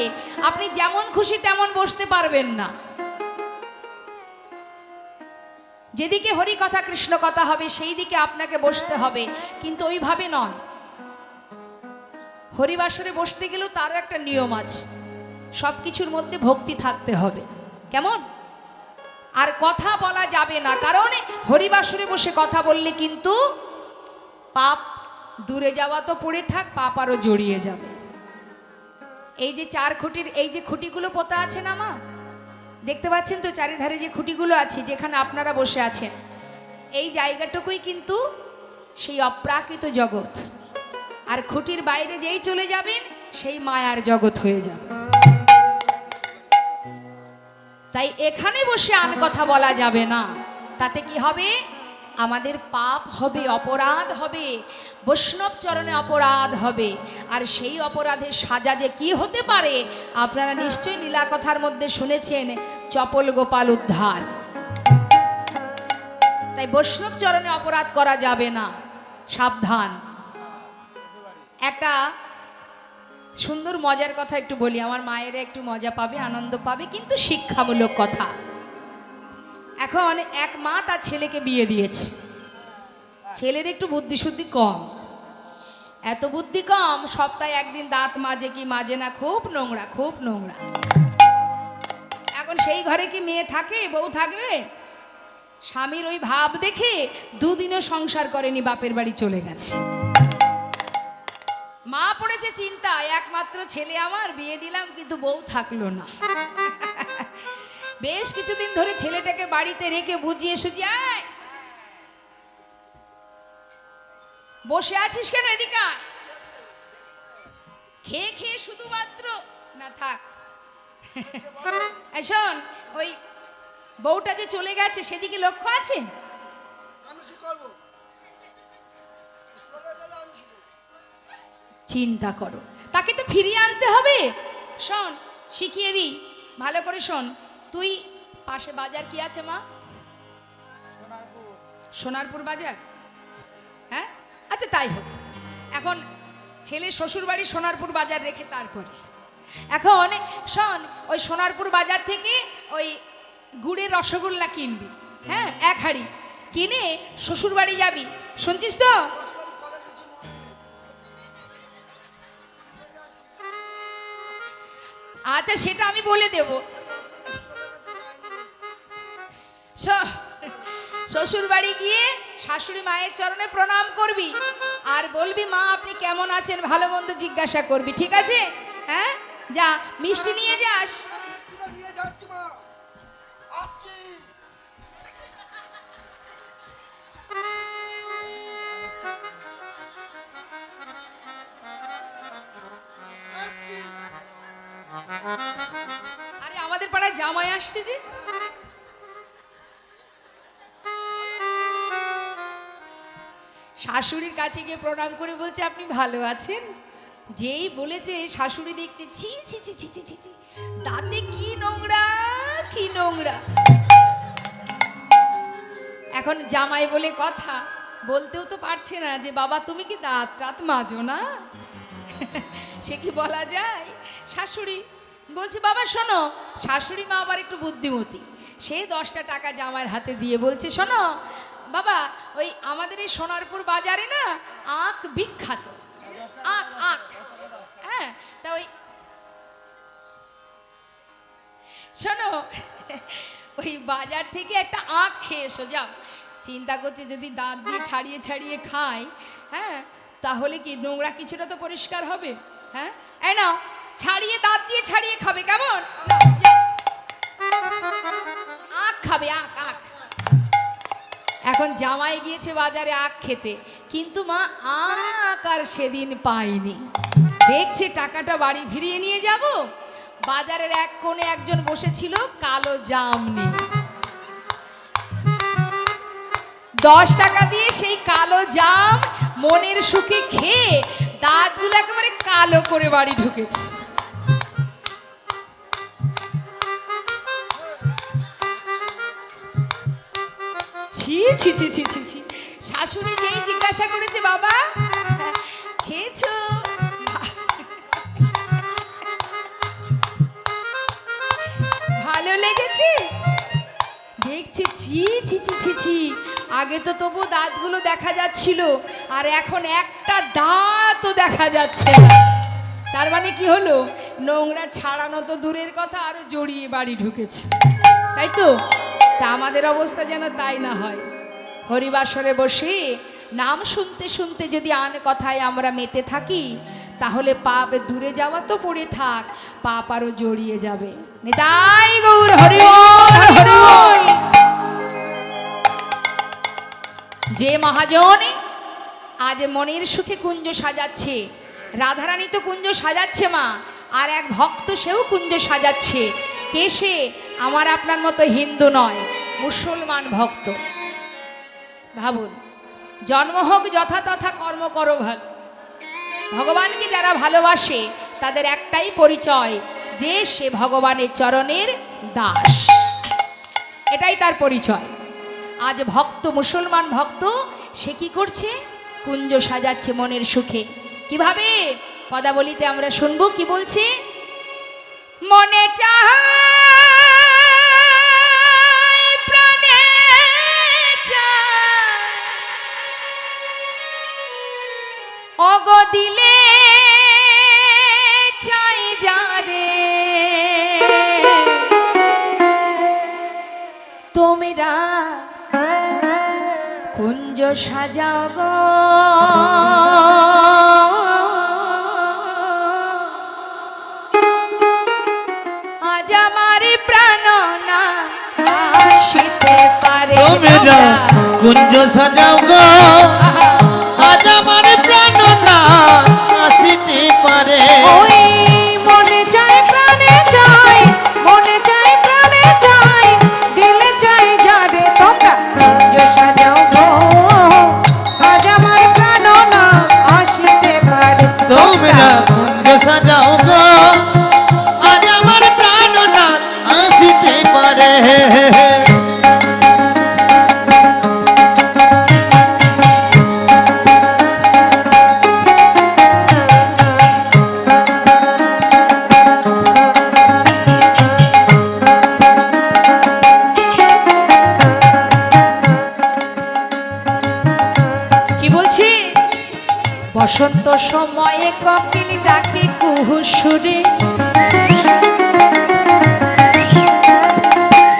আপনি যেমন খুশি তেমন বসতে পারবেন না। যেদিকে হরি কথা কৃষ্ণ কথা হবে সেই দিকে আপনাকে বসতে হবে, কিন্তু ওইভাবে নয়। হরিবাসরে বসতে গেলেও তারও একটা নিয়ম আছে, সব কিছুর মধ্যে ভক্তি থাকতে হবে। কেমন? আর কথা বলা যাবে না, কারণ হরিবাসরে বসে কথা বললে কিন্তু পাপ দূরে যাওয়া তো পড়ে থাক, পাপ আরও জড়িয়ে যাবে। এই যে 4 খুঁটির এই যে খুঁটিগুলো পোতা আছে না মা, দেখতে পাচ্ছেন তো চারিধারে যে খুঁটিগুলো আছে, যেখানে আপনারা বসে আছেন, এই জায়গাটুকুই কিন্তু সেই অপ্রাকৃত জগৎ। আর খুঁটির বাইরে যেই চলে যাবেন সেই মায়ার জগৎ হয়ে যাবে। তাই এখানে বসে আন কথা বলা যাবে না। তাতে কি হবে? আমাদের পাপ হবে, অপরাধ হবে, বৈষ্ণব চরণে অপরাধ হবে। আর সেই অপরাধের সাজা যে কি হতে পারে আপনারা নিশ্চয়ই লীলা কথার মধ্যে শুনেছেন, চপল গোপাল উদ্ধার। তাই বৈষ্ণব চরণে অপরাধ করা যাবে না, সাবধান। একটা সুন্দর মজার কথা একটু বলি, আমার মায়েরা একটু মজা পাবে, আনন্দ পাবে, কিন্তু শিক্ষামূলক কথা। এখন এক মা তার ছেলেকে বিয়ে দিয়েছে। ছেলের একটু বুদ্ধি শুদ্ধি কম, এত বুদ্ধি কম, সপ্তাহে একদিন দাঁত মাজে কি মাজে না, খুব নোংরা, খুব নোংরা। এখন সেই ঘরে কি মেয়ে থাকে, বউ থাকবে? স্বামীর ওই ভাব দেখে 2 দিনও সংসার করেনি, বাপের বাড়ি চলে গেছে। মা পড়েছে চিন্তায়, একমাত্র ছেলে আমার, বিয়ে দিলাম কিন্তু বউ থাকলো না। বেশ কিছুদিন ধরে ছেলেটাকে বাড়িতে রেখে বুঝিয়ে সুঝিয়ে, বসে আছিস কেন, এদিকে আয়। খেয়ে খেয়ে শুধুমাত্র না থাক। শোন, ওই বউটা যে চলে গেছে সেদিকে লক্ষ্য আছে? আমি কি করব? চিন্তা করো, তাকে তো ফিরিয়ে আনতে হবে। শোন, শিখিয়ে দিই ভালো করে শোন। তুই পাশে বাজার কি আছে মা? সোনারপুর বাজার, হ্যাঁ, আচ্ছা তাই হোক। এখন ছেলে শ্বশুর বাড়ি সোনারপুর বাজার রেখে তারপরে এখন শোন, ওই সোনারপুর বাজার থেকে ওই গুড়ের রসগোল্লা কিনবি, হ্যাঁ, 1 হাঁড়ি কিনে শ্বশুর বাড়ি যাবি, শুনছিস তো? আচ্ছা সেটা আমি বলে দেব। শ্বশুর বাড়ি গিয়ে শাশুড়ি মায়ের চরণে প্রণাম করবি আর বলবি, মা আপনি কেমন আছেন, ভালো মন্দ জিজ্ঞাসা করবি, ঠিক আছে? হ্যাঁ যা মিষ্টি নিয়ে যাস। মিষ্টিটা নিয়ে যাচ্ছি মা, আসছি। আরে আমাদের পাড়ায় জামাই আসছে যে। শাশুড়ির কাছে গিয়ে প্রণাম করে বলছে আপনি ভালো আছেন। যেই বলেছে শাশুড়ি দেখছে ছি ছি ছি ছি ছি ছি ছি, দাঁতে কি নোংরা কি নোংরা। এখন জামাই বলে কথা, বলতেও তো পারছে না যে বাবা তুমি কি দাঁত টাত মাজো না। সে কি বলা যায়। শাশুড়ি বলছে বাবা শোনো, শাশুড়ি মা আবার একটু বুদ্ধিমতী, সে 10টা টাকা জামাইয়ের হাতে দিয়ে বলছে শোনো বাবা, ওই আমাদের এই সোনারপুর বাজারে না আখ বিখ্যাত, আখ আখ, হ্যাঁ তা ওই শোনো ওই বাজার থেকে একটা আখ খেয়ে এসো যাও। চিন্তা করছে যদি দাঁত দিয়ে ছাড়িয়ে ছাড়িয়ে খায়, হ্যাঁ তাহলে কি নোংরা কিছুটা তো পরিষ্কার হবে। হ্যাঁ এই নাও ছাড়িয়ে দাঁত দিয়ে ছাড়িয়ে খাবে, কেমন? নাও, যাও। আখ খাবে, আখ আখ। এখন জামাই গিয়েছে বাজারে আখ খেতে, কিন্তু মা আখ আর সেদিন পায়নি। দেখছে টাকাটা বাড়ি ফিরিয়ে নিয়ে যাব, বাজারের এক কোণে একজন বসেছিল কালো জাম নিয়ে। 10 টাকা দিয়ে সেই কালো জাম মনের সুখে খেয়ে দাঁতগুলো একেবারে কালো করে বাড়ি ঢুকেছে। ছি ছি ছি ছি ছি ছি। শাশুড়ি যেই জিজ্ঞাসা করেছে বাবা খেয়েছো, ভালো লেগেছে, দেখছি ছি ছি ছি ছি ছি। আগে তো তবু দাঁতগুলো দেখা যাচ্ছিল, আর এখন একটা দাঁতও দেখা যাচ্ছে না। তার মানে কি হলো, নোংরা ছাড়ানো তো দূরের কথা, আরো জড়িয়ে বাড়ি ঢুকেছে, তাই তো। তা আমাদের অবস্থা যেন তাই না হয়। হরিবাসরে বসে নাম শুনতে শুনতে যদি আন কথায় আমরা মেতে থাকি, তাহলে পাপ দূরে যাওয়া তো পড়ে থাক, পাপ আরো জড়িয়ে যাবে। নিতাই গৌর হরি বল, হরি বল। যে মহাজন আজ মনের সুখে কুঞ্জ সাজাচ্ছে, রাধারানী তো কুঞ্জ সাজাচ্ছে মা, আর এক ভক্ত সেও কুঞ্জ সাজাচ্ছে। কে সে? আমার আপনার মতো হিন্দু নয়, মুসলমান ভক্ত। ভাবুন, জন্ম হোক যথা তথা, কর্ম করো ভালো। ভগবানকে যারা ভালোবাসে তাদের একটাই পরিচয়, যে সে ভগবানের চরণের দাস, এটাই তার পরিচয়। আজ ভক্ত, মুসলমান ভক্ত, সে কি করছে? কুঞ্জ সাজাচ্ছে মনের সুখে। কিভাবে? পদাবলিতে আমরা শুনবো কি বলছে, মনে চায় প্রাণে চায়, অগো দিলে চাই যারে, তোমরা কুঞ্জ সাজাও গো, আজ আমার প্রাণ না আসিতে পারে। তোমরা কুঞ্জ সাজাও গো, আজ আমার প্রাণ না আসিতে পারে। ওই মনে চায় প্রাণে চায়, মনে চায় প্রাণে চায়, দিলে চাই যারে, তোমরা কুঞ্জ সাজাও গো, আজ আমার প্রাণ না আসিতে পারে। তোমরা কুঞ্জ সাজাও গো, আজ আমার প্রাণ না আসিতে পারে। কি বলছি? বসন্ত সময়ে কোকিল ডাকে কুহু সুরে,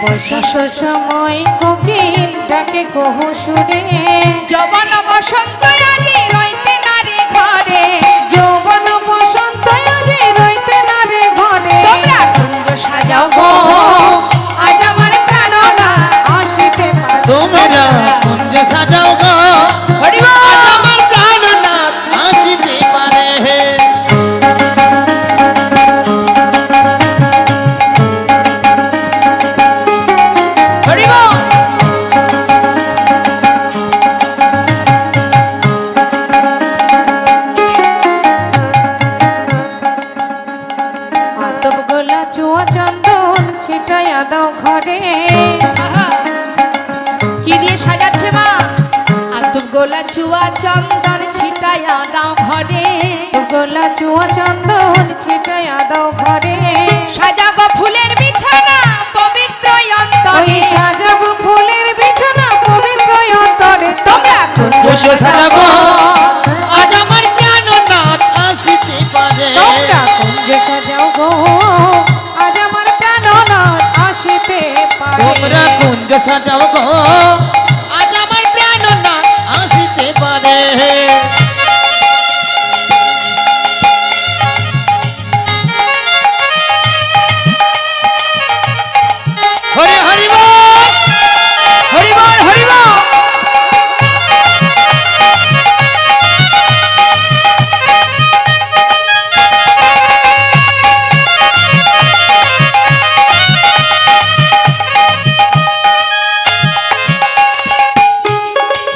বর্ষার সময় কোকিল ডাকে কহু সুরে, যবন বসন্ত আজি রইতে না রে ঘরে, যৌবন বসন্ত আজি রইতে গোলা চুয়া চন্দন ছিটাইয়া দাও ঘরে আহা, কি দিয়ে সাজাচ্ছে মা? আর তুম গোলা চুয়া চন্দন ছিটাইয়া দাও ঘরে, গোলা চুয়া চন্দন ছিটাইয়া দাও ঘরে সাজাবো ফুলের বিছানা পবিত্র ওই অন্তরে। সাজাবো ফুলের বিছানা পবিত্র অন্তরে তোমরা কুঞ্জ সাজাবো আজ আমার প্রাণনাথ আসিতে পারে। তোমরা কুঞ্জ সাজাও গো আজ আমার প্রাণনাথ আসিতে পারে তোমরা কুঞ্জ সাজাও গো আজ আমার প্রাণনাথ আসিতে পারে। হরি হরি বল, হরি বল, হরি বল।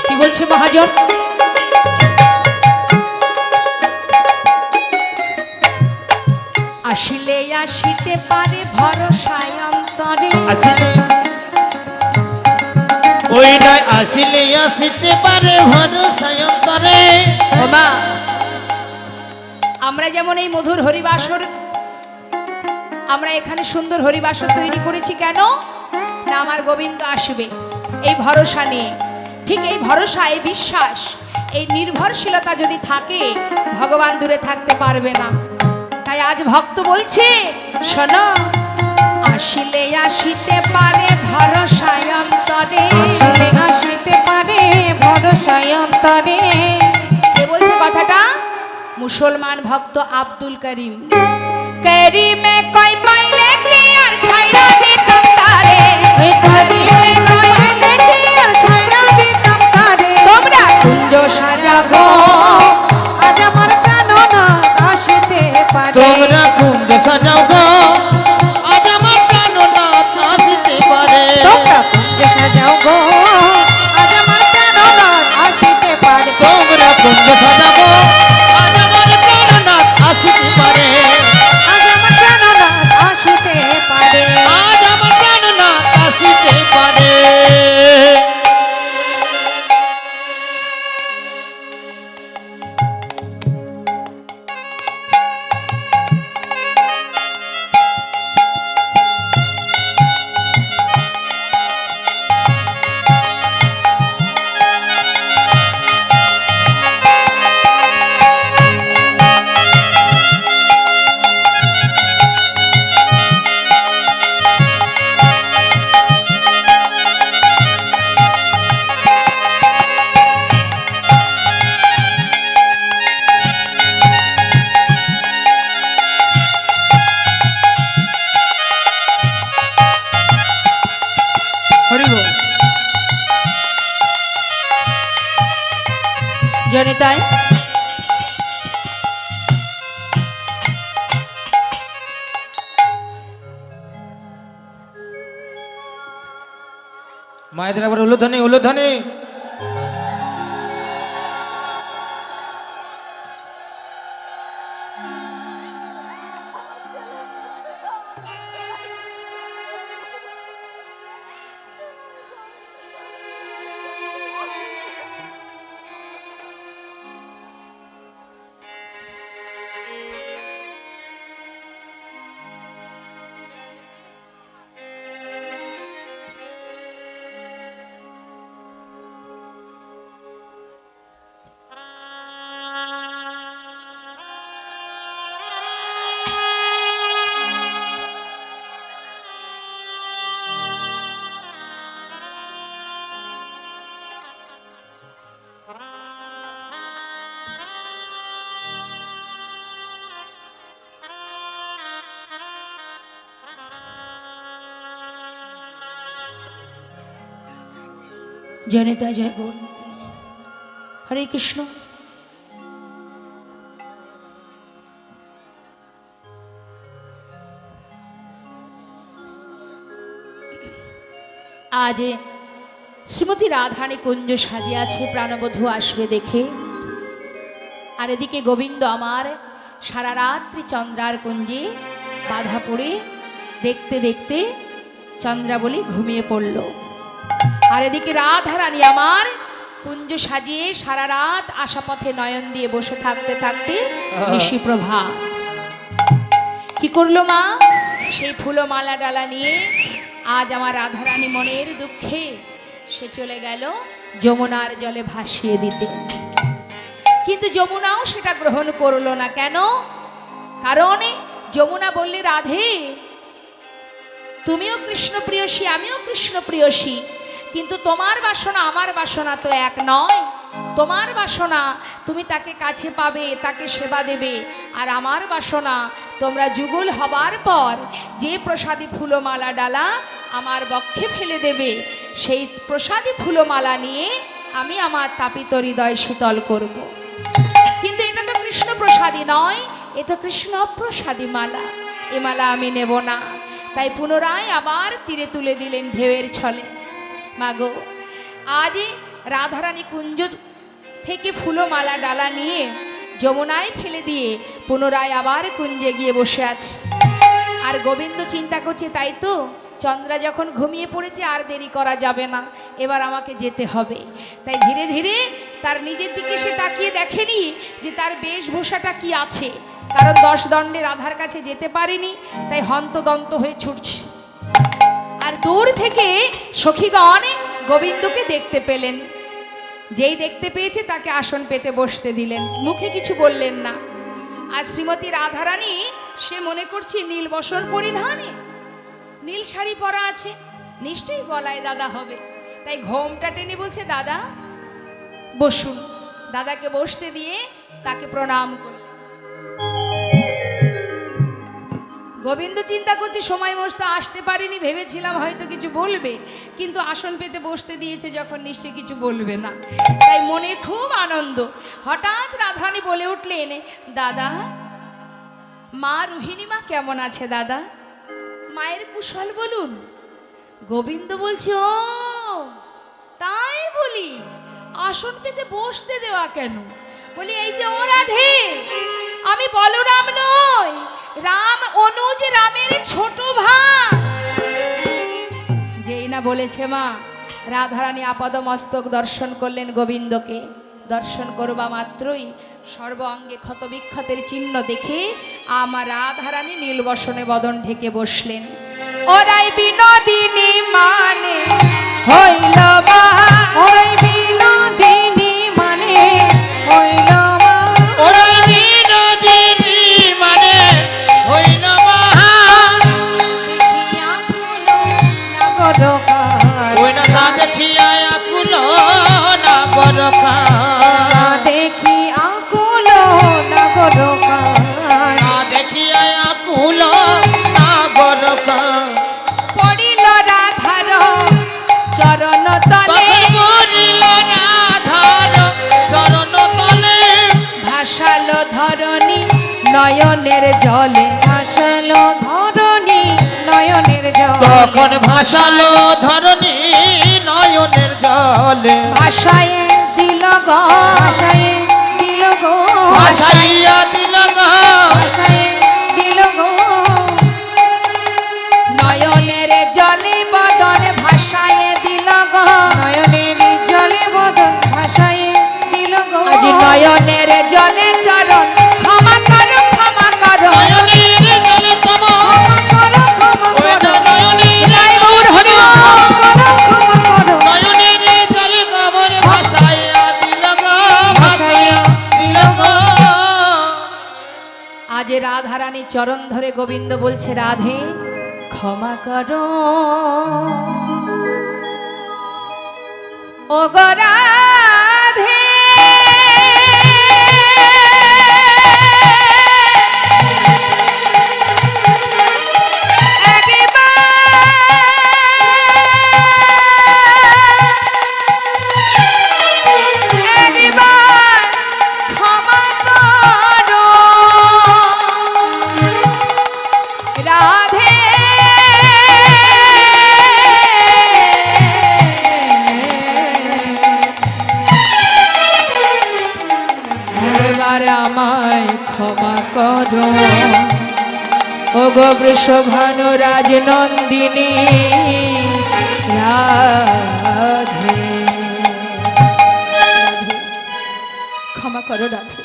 কি বলছে মহাজন? আসিলে আসিতে পারে ভরসায় অন্তরে। আসিলে ওই নয় আসিলে আসিতে পারে ভরসায় অন্তরে। ও মা, আমরা যেমন এই মধুর হরিবাসর, আমরা এখানে সুন্দর হরিবাসর তৈরি করেছি কেন না? আমার গোবিন্দ আসবে এই ভরসা নিয়ে। ঠিক এই ভরসা, এই বিশ্বাস, এই নির্ভরশীলতা যদি থাকে, ভগবান দূরে থাকতে পারবে না। তাই আজ ভক্ত বলছে, শোনো, আসিলে আসিতে পারে ভরসায় অন্তরে। আসিলে আসিতে পারে ভরসায় অন্তরে কে বলছে কথাটা? মুসলমান ভক্ত আব্দুল করিম। করিমে কই পাইলে প্রিয়ার ছাইরা দিতাম তারে, ওই করিমে কই পাইলে প্রিয়ার ছাইরা দিতাম তারে তোমরা কুঞ্জ সাজাবো আজ আমার প্রাণনাথ আসিতে পারে তোমরা কুঞ্জ সাজাও গো আজ আমার প্রাণনাথ আসিতে পারে। তোমরা কুঞ্জ সাজাও গো আজ আমার প্রাণনাথ আসিতে পারে তোমরা কুঞ্জ সাজাবো আজ আমার প্রাণনাথ আসিতে পারে। আজ আমার প্রাণনাথ আসিতে পারে আজ আমার প্রাণনাথ আসিতে পারে। হরি বল। জনিতাই মায়েদের আবার উলুধ্বনি, উলুধ্বনি। জনিতা জয় গৌর। হরে কৃষ্ণ। আজ শ্রীমতী রাধারানী কুঞ্জ সাজিয়াছে, প্রাণবধূ আসবে দেখে। আর এদিকে গোবিন্দ আমার সারা রাত্রি চন্দ্রার কুঞ্জে বাধা পড়ে দেখতে দেখতে চন্দ্রাবলী ঘুমিয়ে পড়ল। আর এদিকে রাধারানী আমার কুঞ্জ সাজিয়ে সারা রাত আশাপথে নয়ন দিয়ে বসে থাকতে থাকতে নিশিপ্রভা কি করলো মা, সেই ফুলো মালা ডালা নিয়ে আজ আমার রাধারানী মনের দুঃখে সে চলে গেল যমুনার জলে ভাসিয়ে দিতে। কিন্তু যমুনাও সেটা গ্রহণ করলো না। কেন? কারণ যমুনা বললে, রাধে তুমিও কৃষ্ণ প্রিয়সী, আমিও কৃষ্ণ প্রিয়সী, কিন্তু তোমার বাসনা আমার বাসনা তো এক নয়। তোমার বাসনা তুমি তাকে কাছে পাবে, তাকে সেবা দেবে, আর আমার বাসনা তোমরা যুগল হবার পর যে প্রসাদী ফুলমালা ডালা আমার বক্ষে ফেলে দেবে, সেই প্রসাদী ফুলমালা নিয়ে আমি আমার তাপিত হৃদয় শীতল করব। কিন্তু এটা তো কৃষ্ণ প্রসাদী নয়, এ তো কৃষ্ণ অপ্রসাদী মালা, এ মালা আমি নেব না। তাই পুনরায় আবার তীরে তুলে দিলেন ঢেউয়ের ছলে। মাগো, আজ রাধারানী কুঞ্জ থেকে ফুলমালা ডালা নিয়ে যমুনায় ফেলে দিয়ে পুনরায় আবার কুঞ্জে গিয়ে বসে আছে। আর গোবিন্দ চিন্তা করছে, তাই তো চন্দ্রা যখন ঘুমিয়ে পড়েছে আর দেরি করা যাবে না, এবার আমাকে যেতে হবে। তাই ধীরে ধীরে তার নিজের দিকে সে তাকিয়ে দেখেনি যে তার বেশভূষাটা কি আছে, কারণ 10 দণ্ডে রাধার কাছে যেতে পারেনি, তাই হন্তদন্ত হয়ে ছুটছে। আর দূর থেকে সখীগণ গোবিন্দকে দেখতে পেলেন। যেই দেখতে পেয়েছে তাকে আসন পেতে বসতে দিলেন, মুখে কিছু বললেন না। আর শ্রীমতী রাধারানী সে মনে করছে নীল বসন পরিধানে, নীল শাড়ি পরা আছে, নিশ্চয়ই বলাই দাদা হবে। তাই ঘোমটা টেনে বলছে, দাদা বসুন। দাদাকে বসতে দিয়ে তাকে প্রণাম করলেন। গোবিন্দ চিন্তা করছে সময় মতো আসতে পারিনি, ভেবেছিলাম হয়তো কিছু বলবে, কিন্তু আসন পেতে বসতে দিয়েছে যখন নিশ্চয়ই কিছু বলবে না। তাই মনে খুব আনন্দ। হঠাৎ রাধারানী বলে উঠলেন, দাদা মা রোহিণী মা কেমন আছে দাদা? মায়ের কুশল বলুন। গোবিন্দ বলছে, ও তাই বলি, আসন পেতে বসতে দেওয়া কেন? বলি, এই যে ও রাধে, আমি বলরাম নই, রাম অনুজ, রামের ছোট ভাই। যেই না বলেছে মা, রাধারানী আপাদমস্তক দর্শন করলেন গোবিন্দকে। দর্শন করবা মাত্রই সর্ব অঙ্গে ক্ষত বিক্ষতের চিহ্ন দেখে আমার রাধারানী নীলবসনে বদন ঢেকে বসলেন। ওরাই বিনোদিনী মানে হইল মা, ওই বিনোদিনী মানে হইল মা, ওরাই বিনোদিনী মানে হইল মা। দেখিয়া কুলো নগর কার, ওই না তা দেখিয়া কুলো নাগর কার, দেখিয়া কুলো নগর কার, না দেখিয়া কুলো নাগর কার। পড়িল রাধার চরণ তলে, তখন পড়িল রাধার চরণ তলে, ভাসালো ধরণী নয়নের জলে। ভাসালো ধরণী নয়নের জল, তখন ভাসালো ধরণী নয়নের জলে, ভাসায় দিল গো, ভাসায় দিল গো, ভাসাইয়া দিল গো, ভাসায় দিল গো, নয়নের জলে বদন ভাসায় দিল গো। নয়নের জলে বদন ভাসায় দিল গো, আজ নয়নের জলে চরণ ক্ষমা করো, ক্ষমা করো। নয়নের জলে তমো, ক্ষমা করো, ওই ক্ষমা না করো, নয়নের জয় জলে গৌর হরি তমো, ক্ষমা করো, নয়নের জলে কবর ভাসাইয়া দিল গো, ভাসাইয়া দিল গো। আজ রাধারানী চরণ ধরে গোবিন্দ বলছে, রাধে ক্ষমা করো, ও গো রাধে। একবার ক্ষমা করো রাধে। এবার আমায় ক্ষমা করো, ও গো বৃষভানু রাজনন্দিনী রাধে। রাধে, ক্ষমা করো রাধে,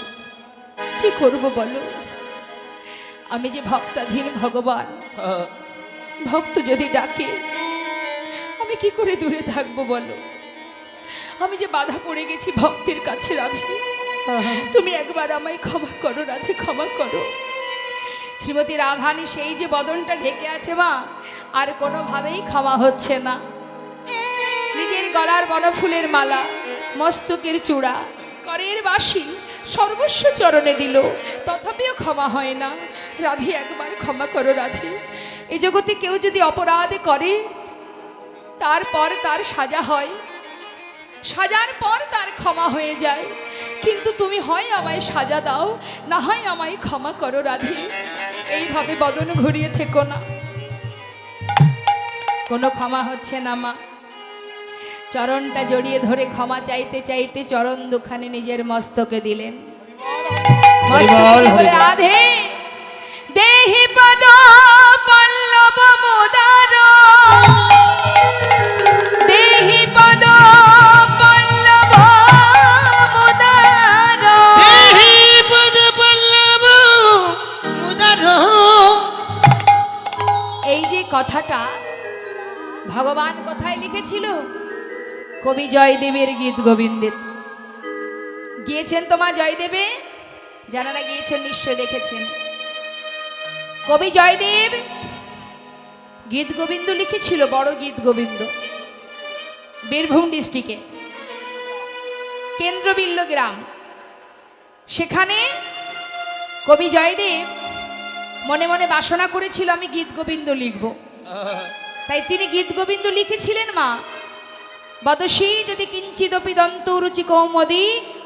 কি করব বলো? আমি যে ভক্তাধীন ভগবান, ভক্ত যদি ডাকে আমি কি করে দূরে থাকবো বলো? আমি যে বাধা পড়ে গেছি ভক্তের কাছে রাধে, তুমি একবার আমায় ক্ষমা করো রাধে, ক্ষমা করো। শ্রীমতী রাধানী সেই যে বদনটা ঢেকে আছে মা, আর কোনোভাবেই ক্ষমা হচ্ছে না। নিজের গলার বনফুলের মালা, মস্তকের চূড়া, করের বাঁশি সর্বস্ব চরণে দিল, তথাপিও ক্ষমা হয় না। রাধে, একবার ক্ষমা করো রাধে। এই জগতে কেউ যদি অপরাধ করে তারপর তার সাজা হয়, সাজার পর তার ক্ষমা হয়ে যায়, কিন্তু তুমি হয় আমায় সাজা দাও, না হয় আমায় ক্ষমা করো রাধে। এইভাবে বদন ঘুরিয়ে থেকো না, কোনো ক্ষমা হচ্ছে না মা। চরণটা জড়িয়ে ধরে ক্ষমা চাইতে চাইতে চরণ দুখানে নিজের মস্তকে দিলেন। মস্তকে বলে, রাধে দেহি পদ পল্লব মুদার, দেহি পদ পল্লব মুদার, দেহি পদ পল্লব মুদার। এই যে কথাটা ভগবান কোথায় লিখেছিল? কবি জয়দেবের গীত গোবিন্দের গিয়েছেন তো মা জয়দেবে, যারা গিয়েছেন নিশ্চয় দেখেছেন। কবি জয়দেব গীত গোবিন্দ লিখেছিল, বড় গীত গোবিন্দ, বীরভূম ডিস্ট্রিক্টে কেন্দ্রবিল্ল গ্রাম। সেখানে কবি জয়দেব মনে মনে বাসনা করেছিল আমি গীত গোবিন্দ লিখব, তাই তিনি গীত গোবিন্দ লিখেছিলেন মা। বদসী যদি কিঞ্চিদপি দন্ত রুচি কৌমদি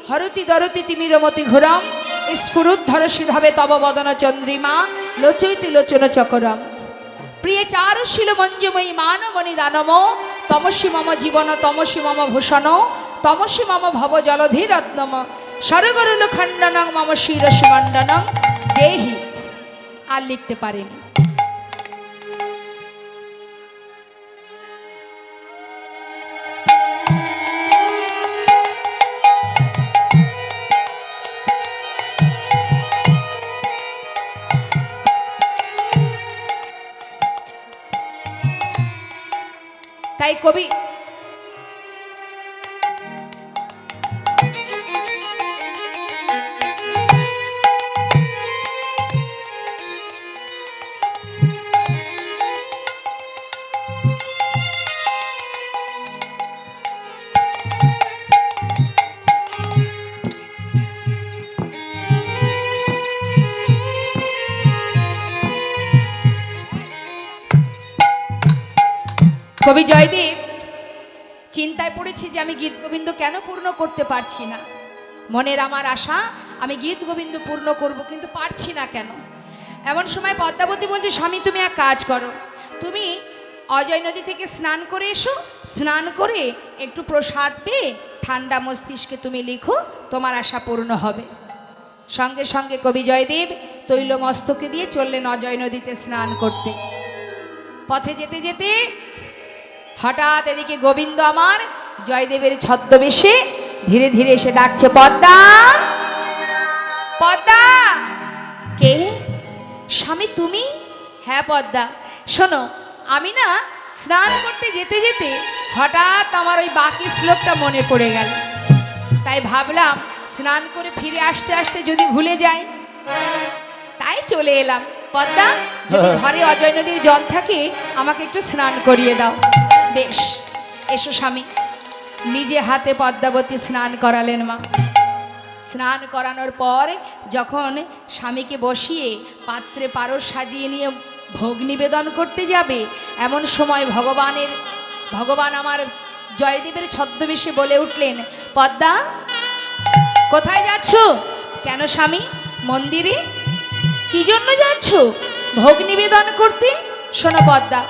হরতি দরতি তিমিরমতি ঘোরম স্ফুরুদ্ধরসিধবে তব বদন চন্দ্রিমা লোচৈতি লোচন চকরম। প্রিয় চারুশীল মঞ্জুময়ী মানমণি দানম তমসী মম জীবন তমসী মম ভূষণ তমসী মম ভব জলধি রত্নম সরগরুল খণ্ডনং মম শিরসি মণ্ডনং দেহি। আর লিখতে পারেনি। তাই কবি কবি জয়দেব চিন্তায় পড়েছি যে আমি গীত গোবিন্দ কেন পূর্ণ করতে পারছি না। মনের আমার আশা আমি গীত গোবিন্দ পূর্ণ করব, কিন্তু পারছি না কেন। এমন সময় পদ্মাবতী বলছে, স্বামী তুমি এক কাজ করো, তুমি অজয় নদী থেকে স্নান করে এসো, স্নান করে একটু প্রসাদ পেয়ে ঠান্ডা মস্তিষ্কে তুমি লিখো, তোমার আশা পূর্ণ হবে। সঙ্গে সঙ্গে কবি জয়দেব তৈল মস্তকে দিয়ে চললেন অজয় নদীতে স্নান করতে। পথে যেতে যেতে হঠাৎ এদিকে গোবিন্দ আমার জয়দেবের ছদ্মবেশে ধীরে ধীরে এসে ডাকছে, পদ্মা পদ্মা। কে? স্বামী তুমি? হ্যাঁ পদ্মা, শোনো, আমি না স্নান করতে যেতে যেতে হঠাৎ আমার ওই বাকি শ্লোকটা মনে পড়ে গেল, তাই ভাবলাম স্নান করে ফিরে আসতে আসতে যদি ভুলে যাই, তাই চলে এলাম। পদ্মা, যদি ঘরে অজয় নদীর জল থাকে আমাকে একটু স্নান করিয়ে দাও। বেশ, এসো স্বামী। নিজে হাতে পদ্মাবতী স্নান করালেন মা। স্নান করানোর পর যখন স্বামীকে বসিয়ে পাত্রে পারস সাজিয়ে নিয়ে ভোগ নিবেদন করতে যাবে, এমন সময় ভগবান আমার জয়দেবের ছদ্মবেশে বলে উঠলেন, পদ্মা কোথায় যাচ্ছ? কেন স্বামী? মন্দিরে। কি জন্য যাচ্ছ? ভোগ নিবেদন করতে। শোনো পদ্মা,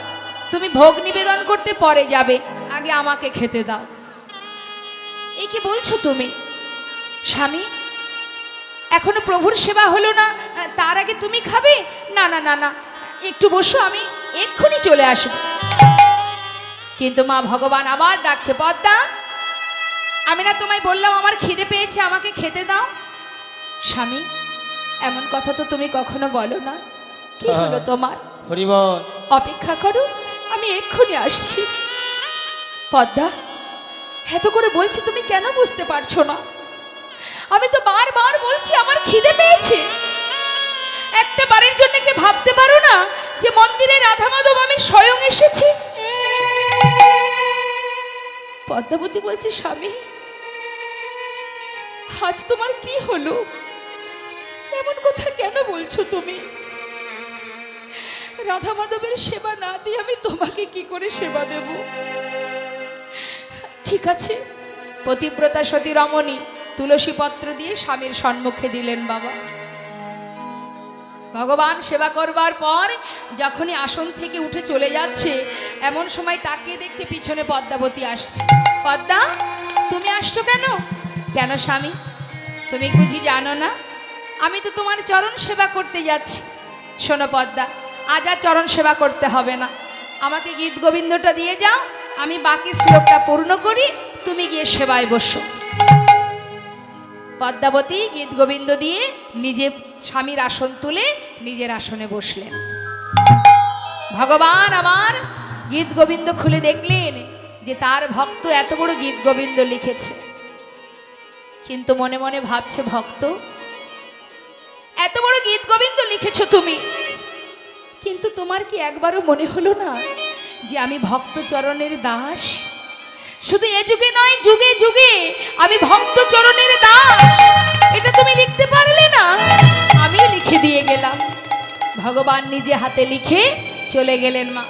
তুমি ভোগ নিবেদন করতে পরে যাবে, আগে আমাকে খেতে দাও। এই কি বলছো তুমি? স্বামী, এখনো প্রভুর সেবা হলো না, তার আগে তুমি খাবে? না না না না, একটু বসো, আমি এক্ষুনি চলে আসবো। কিন্তু মা ভগবান আবার ডাকছে, পদ্মা, আমি না তোমায় বললাম আমার খিদে পেয়েছে, আমাকে খেতে দাও। স্বামী, এমন কথা তো তুমি কখনো বলো না। কি হলো তোমার? হরিবল। অপেক্ষা করো, আমি এক্ষুনি আসছি। পদ্মা, এত করে বলছি, তুমি কেন বুঝতে পারছো না? আমি তো বারবার বলছি আমার খিদে পেয়েছে। একটা বারের জন্য কি ভাবতে পারো না যে মন্দিরে রাধা মাধব আমি স্বয়ং এসেছি? পদ্মাবতী বলছে, স্বামী, আজ তোমার কি হলো? এমন কথা কেন বলছো তুমি? রাধা মাধবের সেবা না দিয়ে আমি তোমাকে কি করে সেবা দেব? ঠিক আছে, পতিব্রতা সতী রমণী তুলসী পত্র দিয়ে স্বামীর সম্মুখে দিলেন। বাবা ভগবান সেবা করবার পর যখনই আসন থেকে উঠে চলে যাচ্ছে, এমন সময় তাকিয়ে দেখছে পিছনে পদ্মাবতী আসছে। পদ্মা, তুমি আসছো কেন? কেন স্বামী, তুমি বুঝি জানো না আমি তো তোমার চরণ সেবা করতে যাচ্ছি? শোনো পদ্মা, আজ আর চরণ সেবা করতে হবে না, আমাকে গীত গোবিন্দটা দিয়ে যাও, আমি বাকি শ্লোকটা পূর্ণ করি, তুমি গিয়ে সেবায় বসো। পদ্মাবতী গীত গোবিন্দ দিয়ে নিজে স্বামীর আসন তুলে নিজের আসনে বসলেন। ভগবান আমার গীত গোবিন্দ খুলে দেখলেন যে তার ভক্ত এত বড় গীত গোবিন্দ লিখেছে, কিন্তু মনে মনে ভাবছে, ভক্ত, এত বড় গীত গোবিন্দ লিখেছো তুমি, কিন্তু তোমার কি একবারও মনে হলো না যে আমি ভক্ত চরণের দাস? শুধু এ যুগে নয়, যুগে যুগে আমি ভক্ত চরণের দাস, এটা তুমি লিখতে পারলে না? আমি লিখে দিয়ে গেলাম। ভগবান নিজে হাতে লিখে চলে গেলেন মা।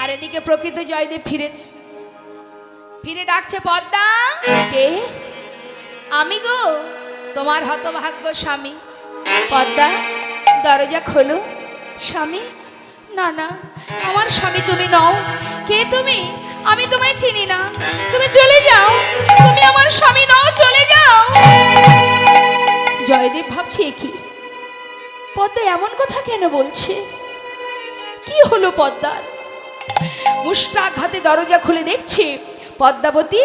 আর এদিকে প্রকৃত জয়দেব ফিরেছে, ফিরে ডাকছে, পদ্মা। কে? আমি গো, তোমার হতভাগ্য স্বামী। পদ্মা, দরজা খোলো। স্বামী, না না, আমার স্বামী তুমি নও। কে তুমি? আমি তোমায় চিনি না, তুমি চলে যাও, তুমি আমার স্বামী নও, চলে যাও। জয়দেব ভাবছে, কি পদ্মা এমন কথা কেন বলছে? কি হলো পদ্মার? মুষ্টাঘাতে দরজা খুলে দেখছে পদ্মাবতী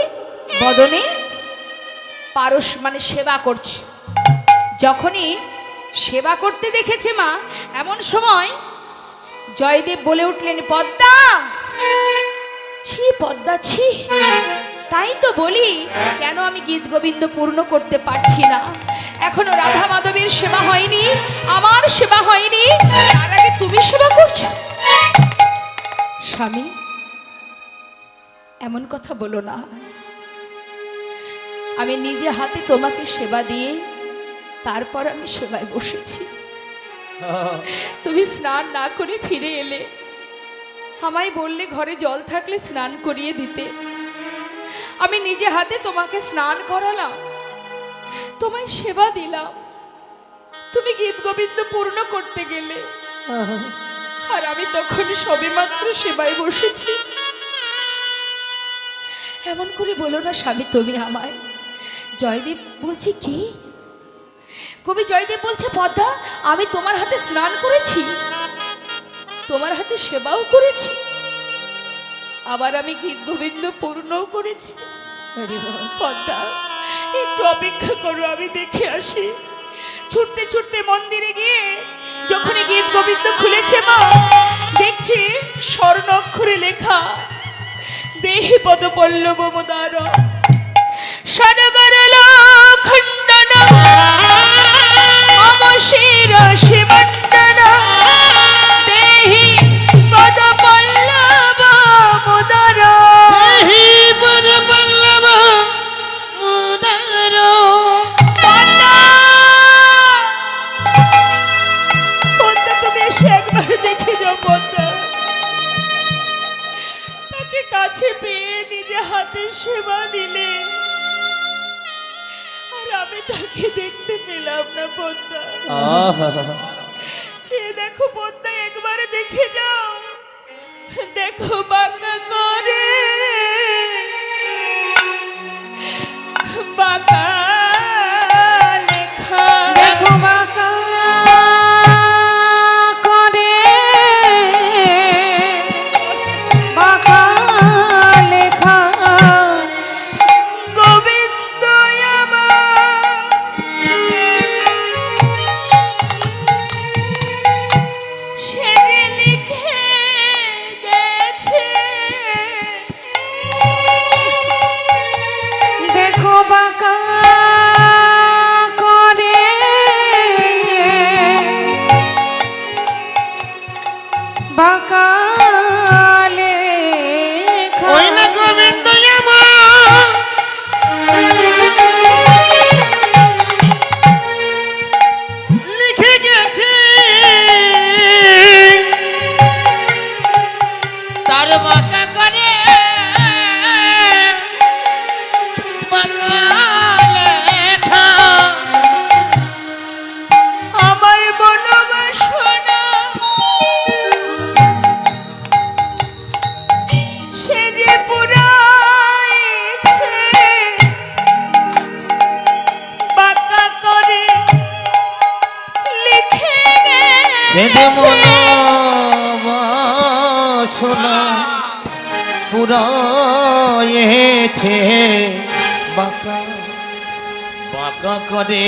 বদনে পারস মানে সেবা করছে। যখনই সেবা করতে দেখেছে মা, এমন সময় জয়দেব বলে উঠলেন, পদ্মা। ছি পদ্মা, ছি, তাই তো বলি কেন আমি গীত গোবিন্দ পূর্ণ করতে পারছি না। এখনো রাধা মাধবের সেবা হয়নি, আমার সেবা হয়নি, তার আগে তুমি সেবা করছো। স্বামী, এমন কথা বলো না, আমি নিজে হাতে তোমাকে সেবা দিয়ে তারপর আমি সেবায় বসেছি। তুমি স্নান না করে ফিরে এলে, আমায় বললে ঘরে জল থাকলে স্নান করিয়ে দিতে, আমি নিজে হাতে তোমাকে স্নান করালাম, তোমায় সেবা দিলাম, তুমি গীত গোবিন্দ পূর্ণ করতে গেলে, আর আমি তখন সবেমাত্র সেবায় বসেছি। এমন করে বলো না স্বামী তুমি আমায়। জয়দেব বলছে, কি? কবি জয়দেব বলছে, পদ্মা, আমি তোমার হাতে স্নান করেছি, তোমার হাতে সেবাও করেছি, আবার আমি গীত গোবিন্দ পূর্ণও করেছি। পদ্মা, একটু অপেক্ষা করো, আমি দেখে আসি। ছুটতে ছুটতে মন্দিরে গিয়ে যখনই গীত গোবিন্দ খুলেছে মা, দেখছি স্বর্ণ অক্ষরে লেখা, দেহি পদ পল্লব মোদার সদগরল খণ্ডন অমশির শিবন্দন দেহি পদ পল্লব মোদার। দেহি পদ পল্লব মোদার। পদ্মা, পদ্মা, তুমি এসে একবার দেখে যাও। পদ্মা, তাকে কাছে পেয়ে নিজে হাতে সেবা দিলে, আর আমি তাকে দেখতে পেলাম না। পদ্মা, সে দেখো পদ্মা, একবার দেখে যাও, দেখো বাঁকা করে, বাঁকা লেখা, দেখো বাঁকা করে বাঁকা লেখা। ওই না গোবিন্দ আমার লিখে গেছে তার বাঁকা করে বাঁকা লেখা। আমার মনোবাসনা সে যে পুরাইছে বাঁকা করে লিখে সে যে গেছে। মনোবাসনা পুরাইছে বাঁকা বাঁকা করে।